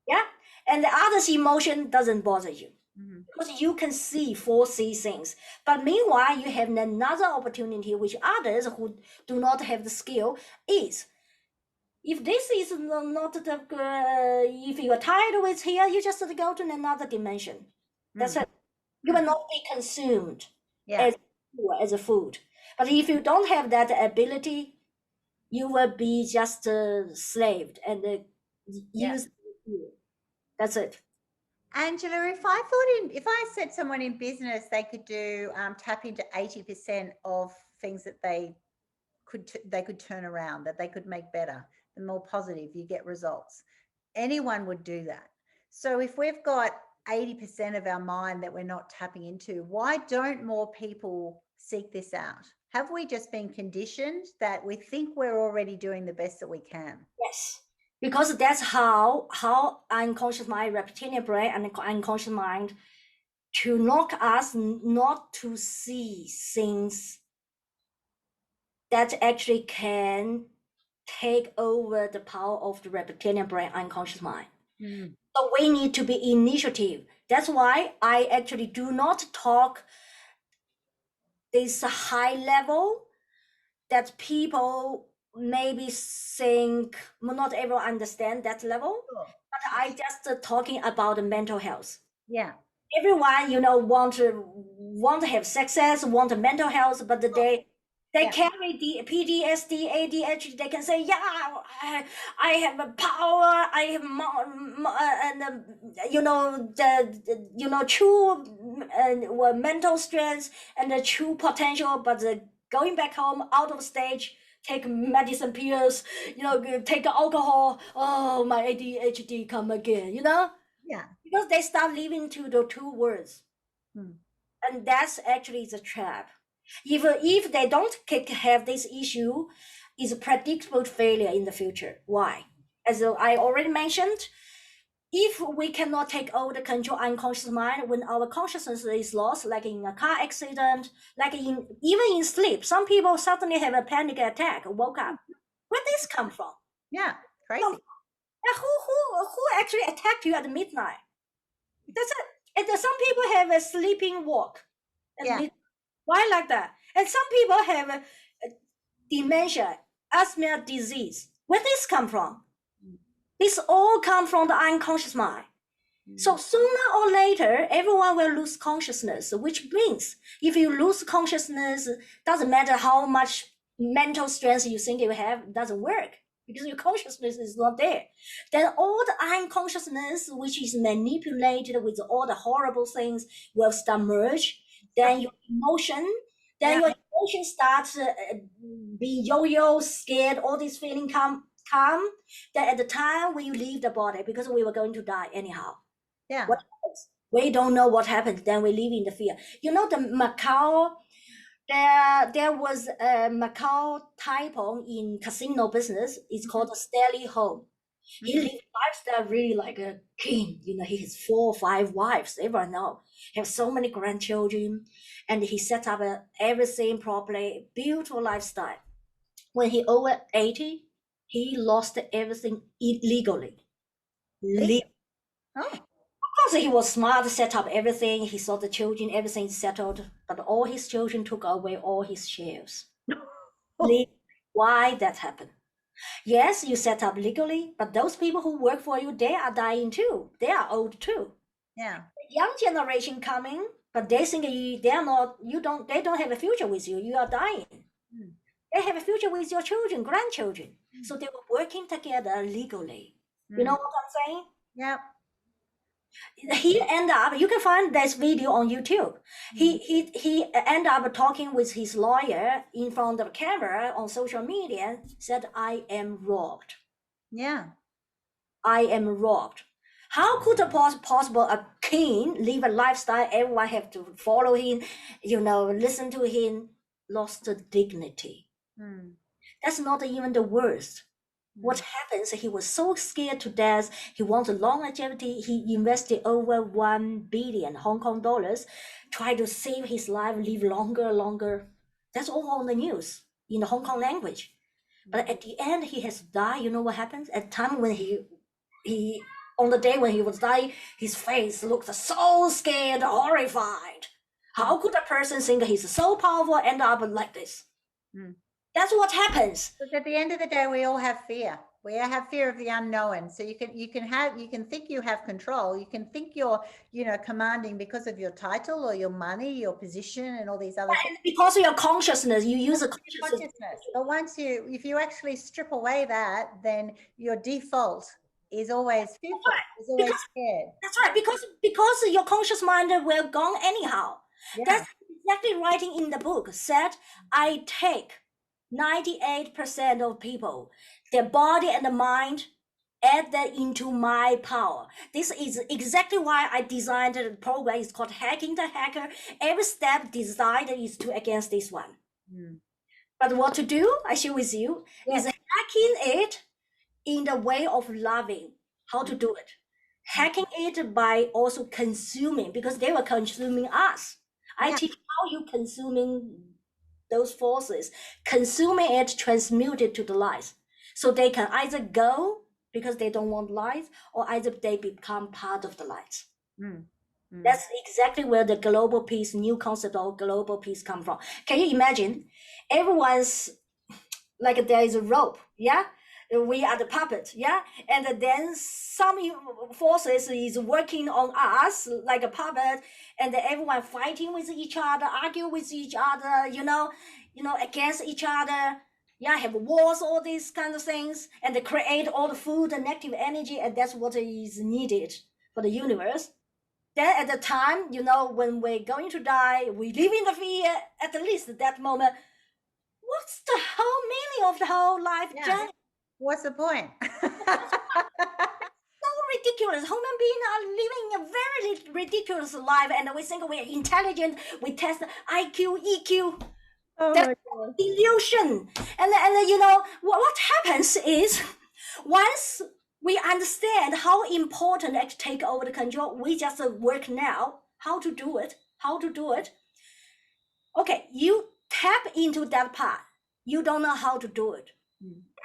Speaker 2: yeah, and the other's emotion doesn't bother you.
Speaker 1: Mm-hmm.
Speaker 2: Because you can foresee things. But meanwhile, you have another opportunity which others who do not have the skill is. If this is not the, if you are tired with here, you just go to another dimension. That's it. You will not be consumed as a food. But if you don't have that ability, you will be just slaved and used. That's it.
Speaker 1: Angela, if I said someone in business they could do tap into 80% of things that they could turn around, that they could make better, the more positive you get results. Anyone would do that. So if we've got 80% of our mind that we're not tapping into, why don't more people seek this out? Have we just been conditioned that we think we're already doing the best that we can?
Speaker 2: Yes, because that's how unconscious mind, reptilian brain, and unconscious mind to knock us not to see things that actually can take over the power of the reptilian brain, unconscious mind. So we need to be initiative. That's why I actually do not talk this high level that people maybe think not everyone understand that level. But I just talking about the mental health.
Speaker 1: Yeah.
Speaker 2: everyone, want to have success, want mental health, but they carry the PTSD, ADHD. They can say, yeah, I have a power, I have and true mental strength and the true potential, but going back home out of stage, take medicine pills, take alcohol. Oh, my ADHD come again,
Speaker 1: Yeah.
Speaker 2: because they start living to the two words. And that's actually the trap. If they don't have this issue, is a predictable failure in the future. Why? As I already mentioned, if we cannot take over the control unconscious mind when our consciousness is lost, like in a car accident, like even in sleep, some people suddenly have a panic attack, woke up. Where did this come from?
Speaker 1: Yeah, crazy.
Speaker 2: Who actually attacked you at midnight? That's it. And some people have a sleeping walk. Why like that? And some people have a dementia, asthma disease. Where this come from? This all come from the unconscious mind. So sooner or later, everyone will lose consciousness, which means if you lose consciousness, doesn't matter how much mental strength you think you have, it doesn't work because your consciousness is not there. Then all the unconsciousness, which is manipulated with all the horrible things, will start merge. Then your emotion, your emotion starts being yo-yo, scared, all these feelings come. Then at the time when you leave the body, because we were going to die anyhow.
Speaker 1: Yeah.
Speaker 2: What happens? We don't know what happens. Then we live in the fear. The Macau, there was a Macau tycoon in casino business. It's called Stanley Home. He lived lifestyle really like a king. He has 4 or 5 wives. Everyone know. He has so many grandchildren, and he set up everything properly. Beautiful lifestyle. When he over 80, he lost everything illegally.
Speaker 1: Oh.
Speaker 2: Of course, he was smart, set up everything. He saw the children, everything settled. But all his children took away all his shares. Why that happened? Yes, you set up legally, but those people who work for you, they are dying too. They are old too.
Speaker 1: Yeah.
Speaker 2: The young generation coming, but they think they don't have a future with you. You are dying. They have a future with your children, grandchildren. So they were working together legally. You know what I'm saying?
Speaker 1: Yeah.
Speaker 2: He ended up, you can find this video on YouTube. He ended up talking with his lawyer in front of the camera on social media, said, I am robbed.
Speaker 1: Yeah.
Speaker 2: I am robbed. How could possible a king live a lifestyle everyone have to follow him, listen to him, lost dignity? That's not even the worst. What happens, he was so scared to death, he wanted longevity, he invested over 1 billion Hong Kong dollars, try to save his life, live longer. That's all on the news in the Hong Kong language. But at the end, he has died. You know what happens? At the time when he on the day when he was dying, his face looked so scared, horrified. How could a person think he's so powerful end up like this? That's what happens.
Speaker 1: Because at the end of the day, we all have fear. We have fear of the unknown. So you can think you have control. You can think you're, commanding because of your title or your money, your position, and all these other things.
Speaker 2: Because of your consciousness, you use a consciousness.
Speaker 1: But if you actually strip away that, then your default is always fearful. Is always scared.
Speaker 2: That's right. Because your conscious mind will gone anyhow. Yeah. That's exactly writing in the book. Said, I take 98% of people, their body and the mind, add that into my power. This is exactly why I designed the program. It's called Hacking the Hacker. Every step designed is to against this one. But what to do, I share with you, is hacking it in the way of loving. How to do it? Hacking it by also consuming, because they were consuming us. I teach how you consuming those forces, consuming it, transmute it to the light. So they can either go because they don't want light, or either they become part of the light. That's exactly where the global peace, new concept of global peace come from. Can you imagine? Everyone's like there is a rope, We are the puppet, yeah. And then some forces is working on us like a puppet, and everyone fighting with each other, argue with each other, against each other. Yeah, have wars, all these kind of things, and they create all the food and negative energy, and that's what is needed for the universe. Then at the time, when we're going to die, we live in the fear. At least at that moment, what's the whole meaning of the whole life journey?
Speaker 1: What's the point?
Speaker 2: So ridiculous. Human beings are living a very ridiculous life, and we think we're intelligent. We test IQ, EQ.
Speaker 1: Oh
Speaker 2: That's
Speaker 1: my God.
Speaker 2: illusion. And what happens is, once we understand how important to take over the control, we just work now how to do it. Okay, you tap into that part. You don't know how to do it.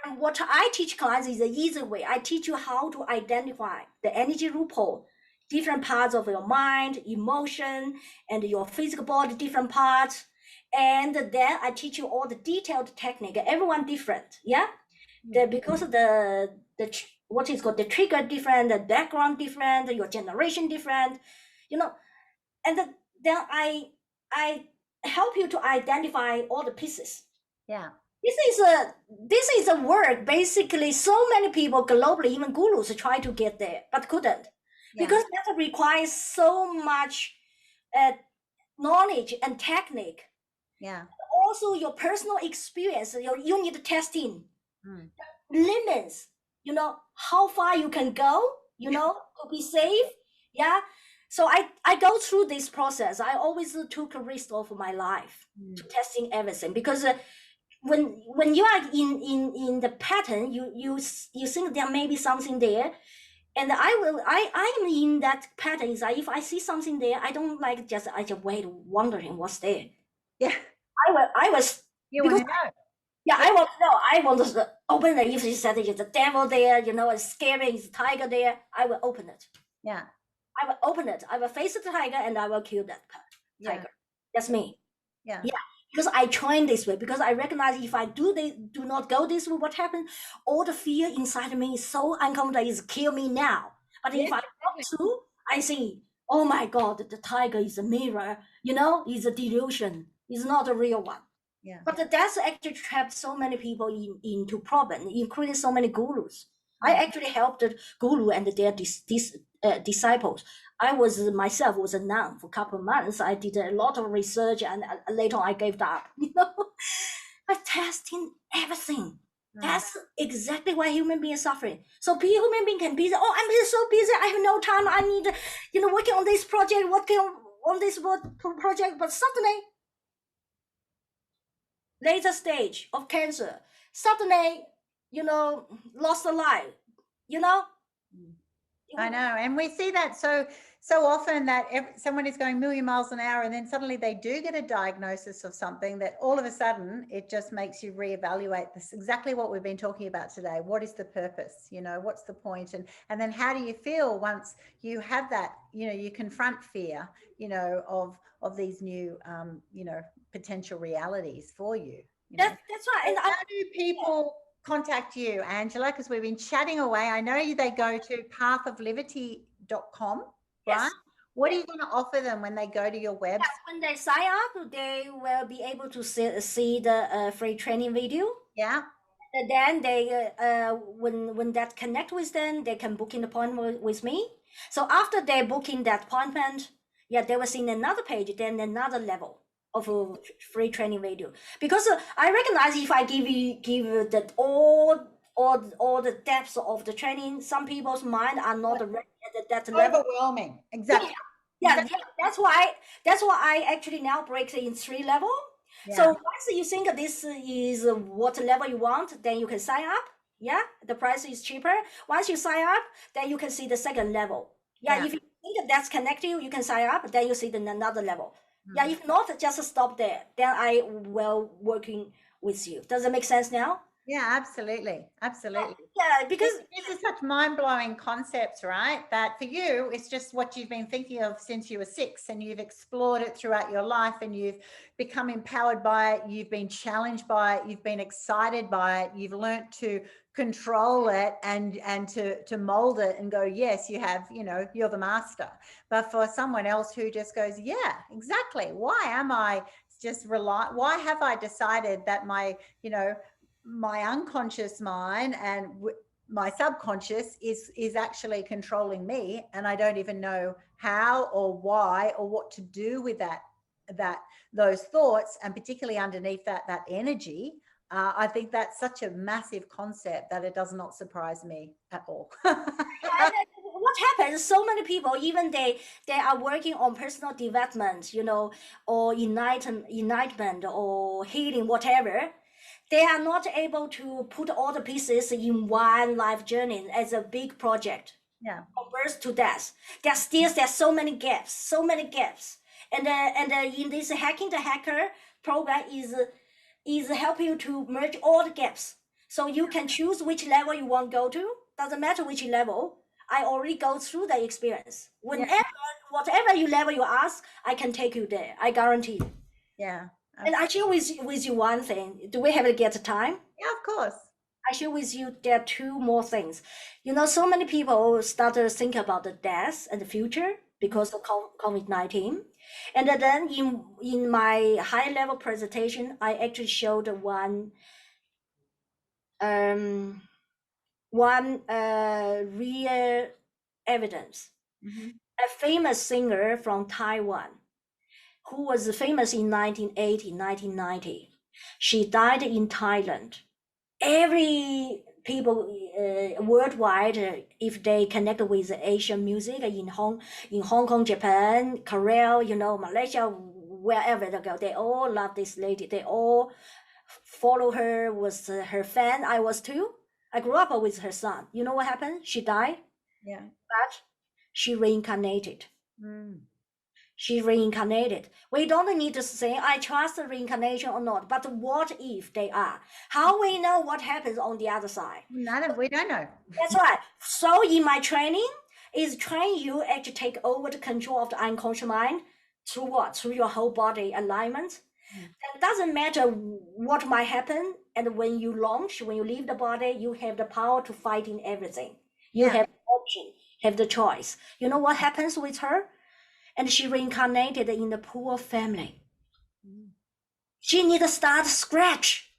Speaker 2: And what I teach clients is the easy way. I teach you how to identify the energy loophole, different parts of your mind, emotion, and your physical body, different parts. And then I teach you all the detailed technique. Everyone different, yeah. Because of the what is called the trigger different, the background different, your generation different, and then I help you to identify all the pieces.
Speaker 1: Yeah.
Speaker 2: This is a work. Basically, so many people globally, even gurus, try to get there, but couldn't, because that requires so much knowledge and technique.
Speaker 1: Yeah.
Speaker 2: Also, your personal experience. You need to test in limits. How far you can go. To be safe. Yeah. So I go through this process. I always took a risk of my life to testing everything, because when you are in the pattern, you think there may be something there, and I am in that pattern. Is that if I see something there, I don't I just wait wondering what's there.
Speaker 1: Yeah.
Speaker 2: I was
Speaker 1: You want to know.
Speaker 2: Yeah, I want to know. I want to open it. If you said it's a devil there, it's scary, it's a tiger there, I will open it.
Speaker 1: Yeah.
Speaker 2: I will open it. I will face the tiger and I will kill that tiger. That's me.
Speaker 1: Yeah.
Speaker 2: Because I train this way, because I recognize if I do not go this way, what happens? All the fear inside me is so uncomfortable, is kill me now. But if I go through, I see, oh my God, the tiger is a mirror, is a delusion. It's not a real one.
Speaker 1: Yeah.
Speaker 2: But that's actually trapped so many people into problem, including so many gurus. I actually helped the guru and their disciples. I was myself was a nun for a couple of months. I did a lot of research, and later on I gave up. By testing everything. That's exactly why human beings are suffering. So human being can be, I'm so busy, I have no time. I need, working on this project, working on this project, but suddenly, later stage of cancer, suddenly, lost a life,
Speaker 1: I know, and we see that so often, that someone is going a million miles an hour, and then suddenly they do get a diagnosis of something that all of a sudden it just makes you reevaluate this, exactly what we've been talking about today. What is the purpose? What's the point? And then how do you feel once you have that? You confront fear, of these new, potential realities for you.
Speaker 2: That's right. And
Speaker 1: how do people contact you, Angela? Because we've been chatting away. I know they go to pathofliberty.com, right?
Speaker 2: Yes.
Speaker 1: What are you going to offer them when they go to your website?
Speaker 2: When they sign up, they will be able to see the free training video.
Speaker 1: Yeah.
Speaker 2: And then they, when that connect with them, they can book an appointment with me. So after they booking that appointment, they will see another page, then another level of a free training video. Because I recognize if I give that all the depths of the training, some people's mind are not ready at that level.
Speaker 1: Overwhelming. Exactly.
Speaker 2: That's why I actually now break it in 3 levels. So once you think this is what level you want, then you can sign up. The price is cheaper. Once you sign up, then you can see the second level. If you think that's connected, you can sign up, then you see another level. If not, just stop there. Then I will working with you. Does it make sense now?
Speaker 1: Yeah, absolutely. Absolutely.
Speaker 2: Yeah, because
Speaker 1: These are such mind-blowing concepts, right? That for you, it's just what you've been thinking of since you were 6, and you've explored it throughout your life, and you've become empowered by it. You've been challenged by it. You've been excited by it. You've learnt to control it and to mold it and go, yes, you have, you're the master. But for someone else who just goes, yeah, exactly. Why am I just why have I decided that my unconscious mind and my subconscious is actually controlling me, and I don't even know how or why or what to do with those thoughts, and particularly underneath that energy. I think that's such a massive concept that it does not surprise me at all.
Speaker 2: and what happens, so many people, even they are working on personal development, or enlightenment or healing, whatever. They are not able to put all the pieces in one life journey as a big project.
Speaker 1: Yeah.
Speaker 2: From birth to death, there's so many gaps. And in this hacking the hacker program is help you to merge all the gaps, so you can choose which level you want to go to. Doesn't matter which level. I already go through the experience.
Speaker 1: Yeah.
Speaker 2: Whatever you level you ask, I can take you there. I guarantee.
Speaker 1: Yeah.
Speaker 2: And I share with you one thing. Do we have to get the time?
Speaker 1: Yeah, of course.
Speaker 2: I share with you there are two more things. So many people start to think about the death and the future because of COVID-19. And then in my high level presentation, I actually showed one real evidence.
Speaker 1: Mm-hmm.
Speaker 2: A famous singer from Taiwan who was famous in 1980, 1990. She died in Thailand. Every people worldwide, if they connect with Asian music in Hong Kong, Japan, Korea, Malaysia, wherever they go, they all love this lady. They all follow her, was her fan. I was too. I grew up with her son. You know what happened? She died.
Speaker 1: Yeah.
Speaker 2: But she reincarnated.
Speaker 1: Mm.
Speaker 2: She reincarnated. We don't need to say I trust the reincarnation or not, but what if they are? How we know what happens on the other side?
Speaker 1: We don't know.
Speaker 2: That's right. So in my training, is train you actually take over the control of the unconscious mind through what? Through your whole body alignment. It doesn't matter what might happen, and when you launch, when you leave the body, you have the power to fight in everything. You have the option, have the choice. You know what happens with her? And she reincarnated in the poor family. She need to start scratch.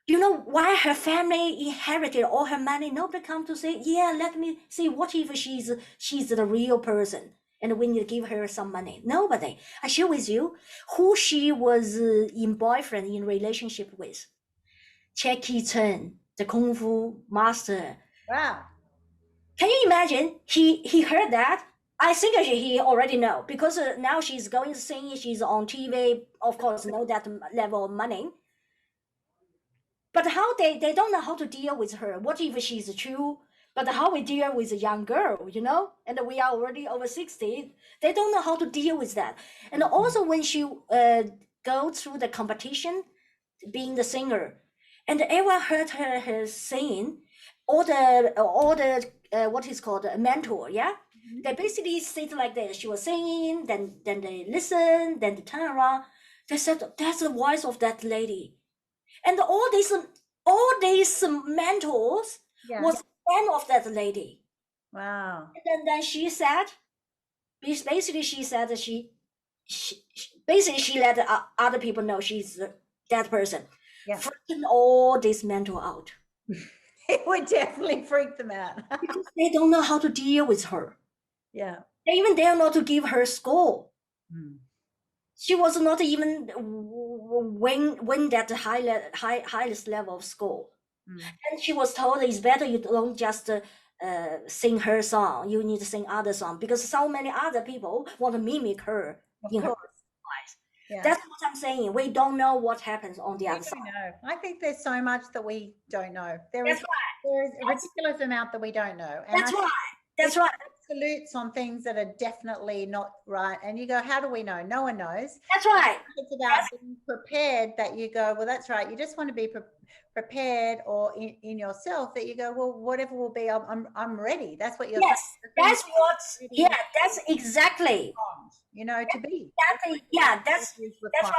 Speaker 2: You know why her family inherited all her money? Nobody come to say, yeah, let me see, what if she's the real person and we need to give her some money? Nobody. I share with you who she was in boyfriend, in relationship with. Jackie Chan, the Kung Fu master.
Speaker 1: Wow.
Speaker 2: Can you imagine? He heard that. I think he already know, because now she's going to sing. She's on TV, of course, know that level of money. But how they don't know how to deal with her. What if she's true? But how we deal with a young girl, and we are already over 60. They don't know how to deal with that. And also when she go through the competition, being the singer, and everyone heard her singing, all the what is called a mentor, yeah. They basically sit like this. She was singing, then they listen, then they turn around. They said, that's the voice of that lady. And all these mentors was fan of that lady.
Speaker 1: Wow.
Speaker 2: And then she said, basically she said that she basically she let other people know she's that person.
Speaker 1: Yeah.
Speaker 2: Freaking all these mentor out.
Speaker 1: It would definitely freak them out.
Speaker 2: Because they don't know how to deal with her.
Speaker 1: Yeah.
Speaker 2: They even dare not to give her score. She was not even win that highest level of score. And she was told it's better you don't just sing her song. You need to sing other song, because so many other people want to mimic her in her voice. Yeah. That's what I'm saying. We don't know what happens on the other side.
Speaker 1: I think there's so much that we don't know. There is a ridiculous amount that we don't know. And
Speaker 2: That's right. That's right.
Speaker 1: absolutes on things that are definitely not right. And you go, how do we know? No one knows.
Speaker 2: That's right.
Speaker 1: It's about being prepared that you go, well, that's right. You just want to be prepared, or in yourself that you go, well, whatever will be, I'm ready. That's what you're
Speaker 2: Yes,
Speaker 1: saying.
Speaker 2: that's what's, yeah, that's exactly.
Speaker 1: To be.
Speaker 2: Exactly, yeah, that's right.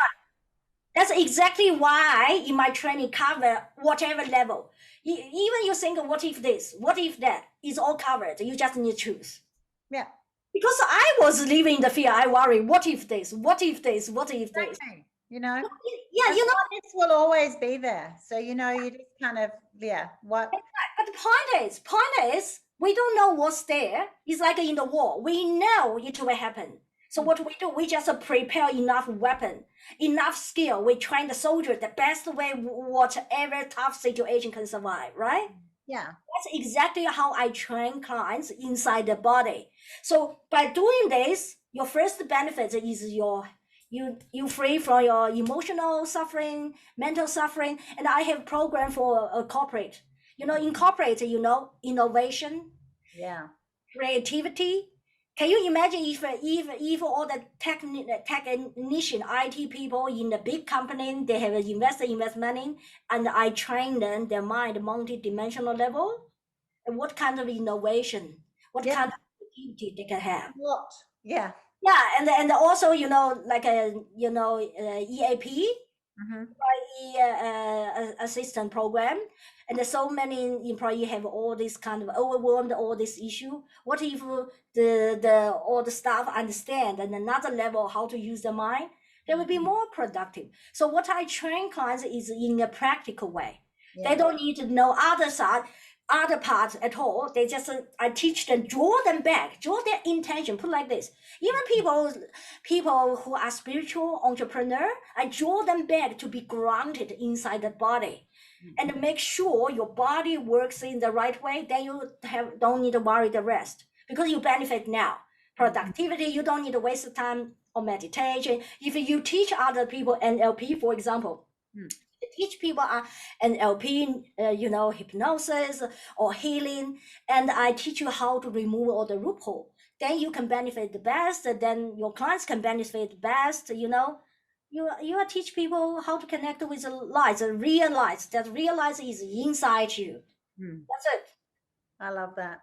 Speaker 2: That's exactly why in my training cover whatever level. Even you think, what if this, what if that, is all covered. You just need to choose.
Speaker 1: Yeah.
Speaker 2: Because I was living in the fear. I worry, what if this, what if this, what if this?
Speaker 1: Exactly.
Speaker 2: Yeah,
Speaker 1: this will always be there. So, you just kind of, what.
Speaker 2: But the point is, we don't know what's there. It's like in the war. We know it will happen. So what do? We just prepare enough weapon, enough skill. We train the soldier the best way, whatever tough situation can survive, right?
Speaker 1: Yeah.
Speaker 2: That's exactly how I train clients inside the body. So by doing this, your first benefit is you free from your emotional suffering, mental suffering. And I have a program for a corporate. In corporate, innovation, creativity. Can you imagine if all the technician, IT people in the big company, they have invest money, and I train them their mind multi-dimensional level, and what kind of innovation, what kind of creativity they can have?
Speaker 1: What? Yeah.
Speaker 2: Yeah, and also like EAP, assistant program, and there's so many employees have all this kind of overwhelmed all this issue. What if all the staff understand and another level how to use the mind? They will be more productive. So what I train clients is in a practical way. They don't need to know other parts at all. They just I teach them, draw them back, draw their intention. Put like this. Even people who are spiritual entrepreneur, I draw them back to be grounded inside the body, and make sure your body works in the right way. Then you don't need to worry the rest, because you benefit now. Productivity, you don't need to waste time on meditation. If you teach other people NLP, for example, teach people NLP, hypnosis or healing, and I teach you how to remove all the loophole. Then you can benefit the best. Then your clients can benefit the best. You teach people how to connect with the light, realize that realize is inside you. That's it.
Speaker 1: I love that.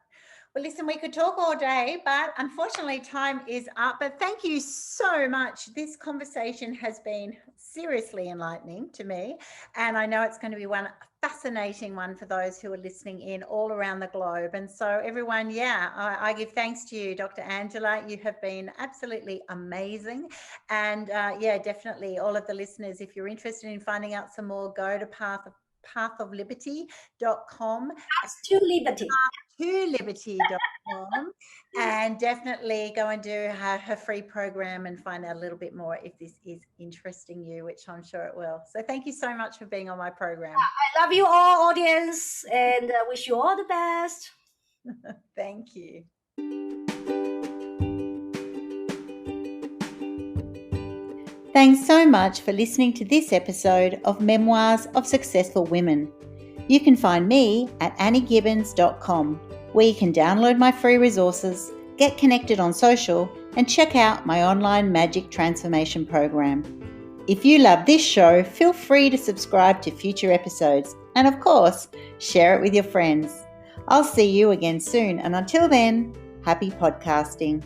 Speaker 1: Well, listen, we could talk all day, but unfortunately time is up. But thank you so much. This conversation has been seriously enlightening to me. And I know it's going to be one fascinating one for those who are listening in all around the globe. And so everyone, I give thanks to you, Dr. Angela. You have been absolutely amazing. And definitely all of the listeners, if you're interested in finding out some more, go to pathofliberty.com.
Speaker 2: To liberty.
Speaker 1: Liberty.com, and definitely go and do her free program and find out a little bit more if this is interesting you, which I'm sure it will. So thank you so much for being on my program.
Speaker 2: I love you all, audience, and wish you all the best.
Speaker 1: Thank you. Thanks so much for listening to this episode of Memoirs of Successful Women. You can find me at anniegibbins.com, where you can download my free resources, get connected on social, and check out my online magic transformation program. If you love this show, feel free to subscribe to future episodes, and of course, share it with your friends. I'll see you again soon, and until then, happy podcasting.